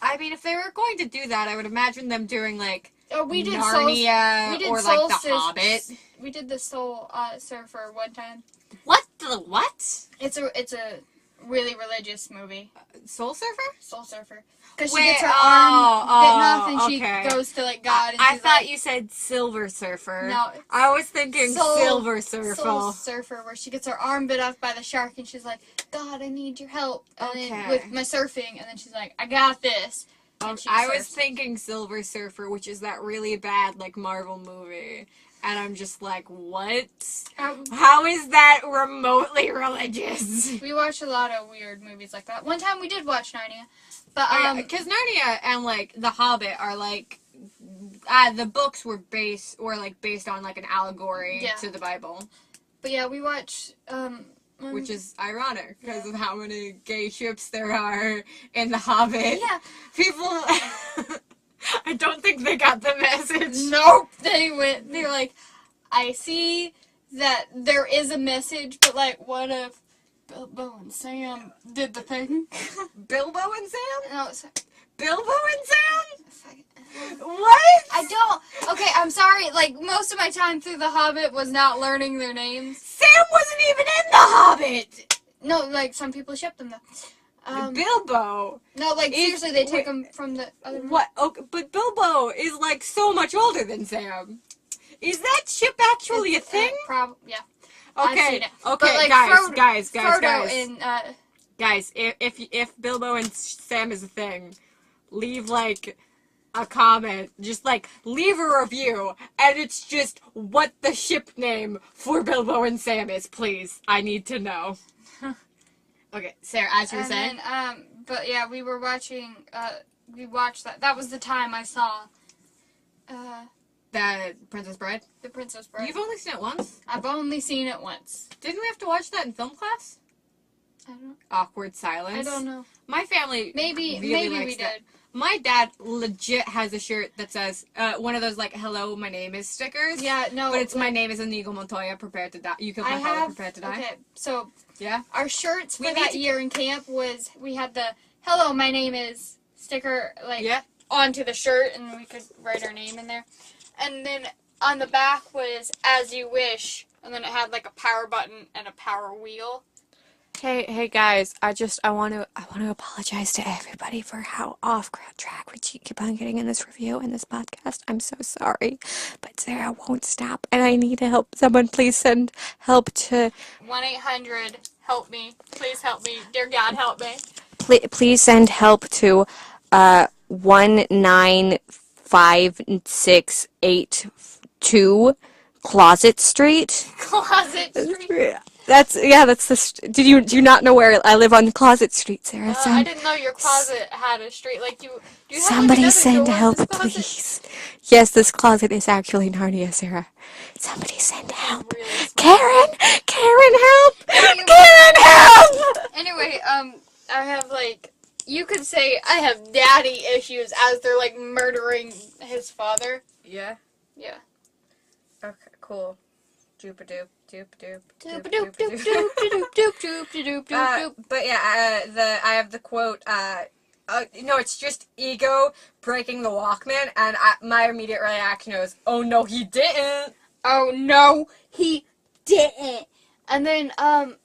S1: I mean, if they were going to do that, I would imagine them doing like
S2: we did
S1: Narnia or like The Hobbit.
S2: We did the Soul Surfer one time.
S1: What the what?
S2: It's a really religious movie.
S1: Soul Surfer?
S2: Soul Surfer. Because she gets her arm bitten off and she goes to like God. And
S1: I thought you said Silver Surfer.
S2: No.
S1: I was thinking Silver Surfer.
S2: Soul Surfer, where she gets her arm bit off by the shark and she's like, God, I need your help. And then with my surfing, and then she's like, I got this.
S1: I was thinking Silver Surfer, which is that really bad like Marvel movie. And I'm just like, what? How is that remotely religious?
S2: We watch a lot of weird movies like that. One time we did watch Narnia. But,
S1: because Narnia and, like, The Hobbit are, like, the books were based on, like, an allegory to the Bible.
S2: But, yeah, we watch,
S1: which is ironic, because of how many gay ships there are in The Hobbit.
S2: Yeah.
S1: People... I don't think they got the message.
S2: Nope. They were like, I see that there is a message, but, like, what if Bilbo and Sam did the thing?
S1: Bilbo and Sam?
S2: No,
S1: Bilbo and Sam? What?
S2: I don't. Okay, I'm sorry. Like, most of my time through The Hobbit was not learning their names.
S1: Sam wasn't even in The Hobbit!
S2: No, like, some people ship them, though.
S1: Bilbo.
S2: No, like, seriously, they take them from the other...
S1: What? Okay, but Bilbo is, like, so much older than Sam. Is that ship actually a thing?
S2: Yeah.
S1: Okay,
S2: I've seen it.
S1: okay,
S2: But, like,
S1: guys.
S2: Frodo in,
S1: Guys, if Bilbo and Sam is a thing, leave, like, a comment. Just, like, leave a review, and it's just what the ship name for Bilbo and Sam is, please. I need to know. Okay, Sarah, as you were saying.
S2: Then, but yeah, we were watching, we watched that. That was the time I saw,
S1: The Princess Bride?
S2: The Princess Bride.
S1: You've only seen it once?
S2: I've only seen it once.
S1: Didn't we have to watch that in film class?
S2: I don't know.
S1: Awkward silence.
S2: I don't know.
S1: My family
S2: Maybe
S1: really
S2: we
S1: likes that.
S2: did.
S1: My dad legit has a shirt that says, one of those, like, hello, my name is stickers.
S2: Yeah, no.
S1: But it's my name is Inigo Montoya, prepared to die. You killed my father, prepared to die.
S2: Okay, so
S1: Yeah?
S2: our shirts for
S1: We need
S2: that
S1: to-
S2: year in camp was, we had the, hello, my name is sticker, like,
S1: Yeah.
S2: onto the shirt, and we could write our name in there. And then on the back was, as you wish, and then it had, like, a power button and a power wheel.
S1: Hey guys, I want to apologize to everybody for how off track we keep on getting in this review and this podcast. I'm so sorry, but Sarah won't stop, and I need help. Someone please send help to
S2: 1-800, help me. Please help me. Dear God, help me.
S1: please send help to 19562 Closet Street.
S2: Closet Street.
S1: That's the. Do you not know where I live on Closet Street, Sarah?
S2: I didn't know your closet had a street. Like, do you have,
S1: Somebody
S2: like,
S1: send
S2: door in
S1: help,
S2: this closet?
S1: please. Yes, this closet is actually Narnia, Sarah. Somebody send help.
S2: Really smart.
S1: Karen, help!
S2: Anyway-
S1: Karen, help!
S2: Anyway, I have, like, you could say I have daddy issues as they're, like, murdering his father.
S1: Yeah.
S2: Yeah.
S1: Okay. Cool. Doop-a-doop. Doop-a-doop.
S2: Doop doop doop doop doop doop doop doop doop.
S1: But yeah, I have the quote, no, it's just Ego breaking the Walkman, and my immediate reaction was, oh no, he didn't!
S2: Oh no, he didn't. And then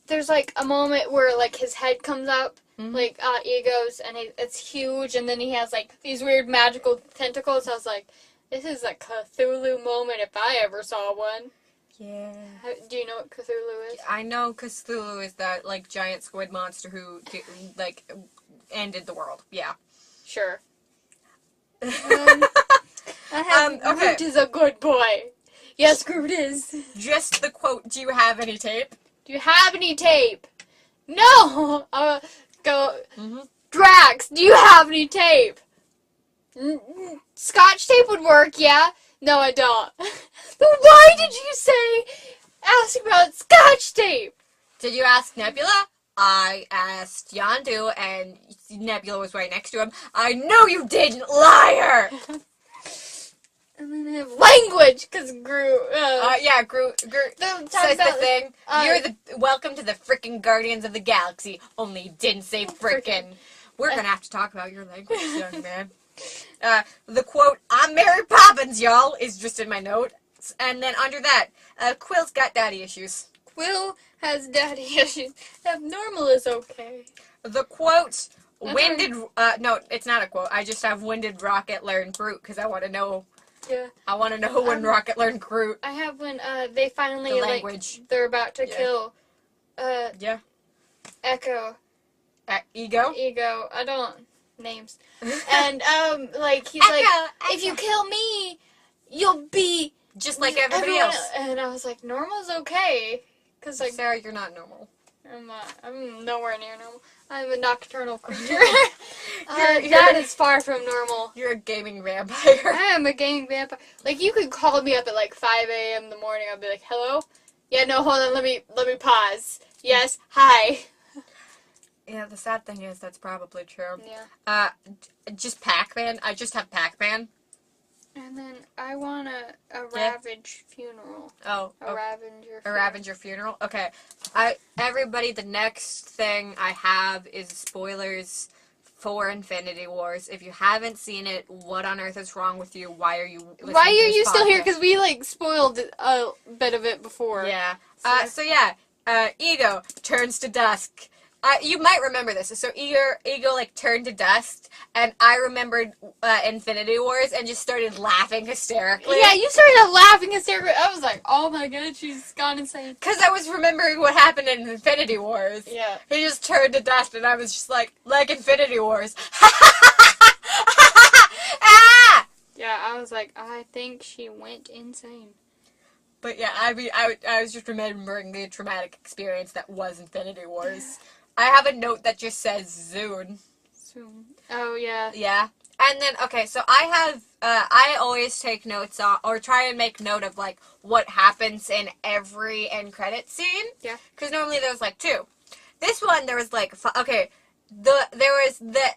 S2: there's like a moment where like his head comes up, like Ego's, and it's huge, and then he has like these weird magical tentacles. I was like, this is a Cthulhu moment if I ever saw one.
S1: Yeah.
S2: Do you know what Cthulhu is?
S1: I know Cthulhu is that, like, giant squid monster who, like, ended the world. Yeah.
S2: Sure. I have
S1: okay.
S2: Groot is a good boy. Yes, Groot is.
S1: Just the quote, do you have any tape?
S2: Do you have any tape? No! Go.
S1: Mm-hmm.
S2: Drax, do you have any tape? Scotch tape would work, yeah? No, I don't. But why did you ask about Scotch tape?
S1: Did you ask Nebula? I asked Yondu, and Nebula was right next to him. I know you didn't, liar!
S2: And then I have language, because Groot.
S1: Groot
S2: Don't talk
S1: says
S2: about
S1: the thing. You're welcome to the frickin' Guardians of the Galaxy. Only you didn't say frickin'. We're gonna have to talk about your language, young man. The quote, I'm Mary Poppins, y'all, is just in my note. And then under that, Quill's got daddy issues.
S2: Quill has daddy issues. Abnormal is okay.
S1: The quote, no, it's not a quote. I just have when did Rocket learn Groot, because I want to know.
S2: Yeah.
S1: I want to know when Rocket learned Groot.
S2: I have when they finally,
S1: The language.
S2: they're about to kill,
S1: Yeah.
S2: Echo.
S1: Ego?
S2: Ego. I don't... names. And, like, he's like, if you kill me, you'll be...
S1: Just like everybody else.
S2: And I was like, normal's okay. Because, like...
S1: Sarah, you're not normal.
S2: I'm nowhere near normal. I'm a nocturnal creature. That is far from normal.
S1: You're a gaming vampire.
S2: I am a gaming vampire. Like, you could call me up at, like, 5 a.m. in the morning. I'll be like, hello? Yeah, no, hold on, let me pause. Yes, hi.
S1: Yeah, the sad thing is that's probably true.
S2: Yeah.
S1: Just Pac-Man. I just have Pac-Man.
S2: And then I want a Ravage funeral.
S1: Oh.
S2: A Ravager funeral.
S1: A Ravager funeral? Okay. Everybody, the next thing I have is spoilers for Infinity Wars. If you haven't seen it, what on earth is wrong with you? Why are you listening
S2: Why
S1: to
S2: are
S1: this
S2: you still here?
S1: podcast?
S2: Because we, like, spoiled a bit of it before.
S1: Yeah.
S2: So-
S1: Ego turns to dust. You might remember this. So Ego like turned to dust, and I remembered Infinity Wars and just started laughing hysterically.
S2: Yeah, you started laughing hysterically. I was like, oh my god, she's gone insane.
S1: Because I was remembering what happened in Infinity Wars.
S2: Yeah.
S1: He just turned to dust, and I was just like Infinity Wars. Ah!
S2: Yeah, I was like, I think she went insane.
S1: But yeah, I mean, I was just remembering the traumatic experience that was Infinity Wars. I have a note that just says Zune.
S2: Soon. Oh, yeah.
S1: Yeah. And then, okay, so I always take notes on, or try and make note of, like, what happens in every end credit scene.
S2: Yeah.
S1: Because normally there's, like, 2. This one, there was, like, there was the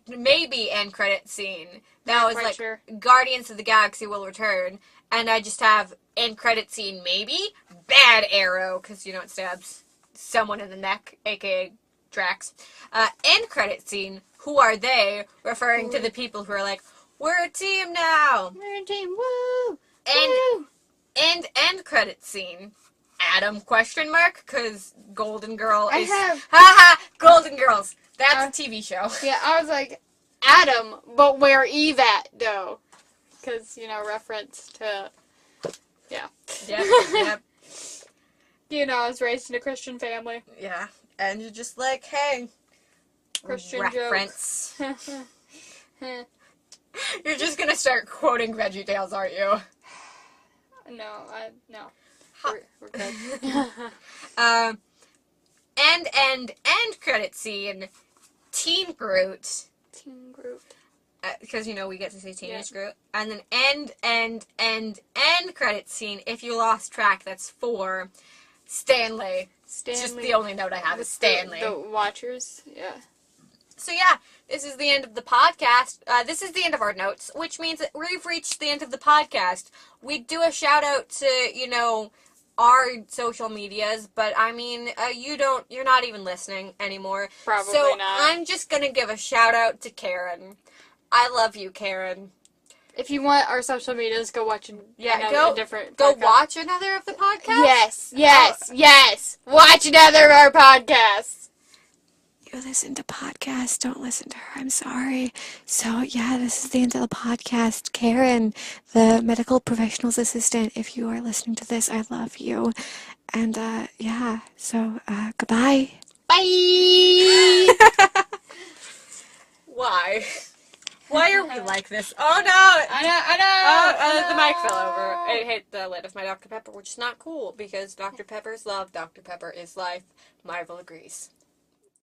S1: maybe end credit scene. That
S2: Not
S1: was,
S2: quite
S1: like,
S2: sure.
S1: Guardians of the Galaxy will return. And I just have end credit scene maybe, bad arrow, because, you know, it stabs someone in the neck, a.k.a. Drax. End credit scene, who are they? Referring to the people who are like, we're a team now.
S2: We're a team, woo!
S1: And
S2: Woo!
S1: end credit scene, Adam question mark, because Golden Girl
S2: I
S1: is
S2: have-
S1: haha Golden Girls. That's a TV show.
S2: Yeah, I was like, Adam, but where Eve at, though? Because, you know, reference to, yeah.
S1: Yep.
S2: You know, I was raised in a Christian family.
S1: Yeah. And you're just like, hey,
S2: Christian
S1: reference.
S2: jokes.
S1: You're just gonna start quoting VeggieTales, aren't you?
S2: No.
S1: Ha-
S2: We're good.
S1: End credit scene, Teen Groot.
S2: Team group.
S1: Because, you know, we get to say Teenage Groot. And then end credit scene, if you lost track, that's 4. Stanley.
S2: Stanley.
S1: Just the only note I have is Stanley.
S2: The Watchers, yeah.
S1: So yeah, this is the end of the podcast. This is the end of our notes, which means that we've reached the end of the podcast. We do a shout out to, you know, our social medias, but I mean, you're not even listening anymore.
S2: Probably
S1: so
S2: not.
S1: I'm just gonna give a shout out to Karen. I love you, Karen.
S2: If you want our social medias, go watch a different
S1: Go
S2: podcast.
S1: watch another of the podcasts?
S2: Yes. Watch another of our podcasts.
S3: You listen to podcasts, don't listen to her. I'm sorry. So, yeah, this is the end of the podcast. Karen, the medical professional's assistant, if you are listening to this, I love you. And, goodbye.
S2: Bye.
S1: Why? Why are we like this? Oh no!
S2: I know.
S1: The mic fell over. It hit the lid of my Dr. Pepper, which is not cool because Dr. Pepper is love, Dr. Pepper is life. Marvel agrees.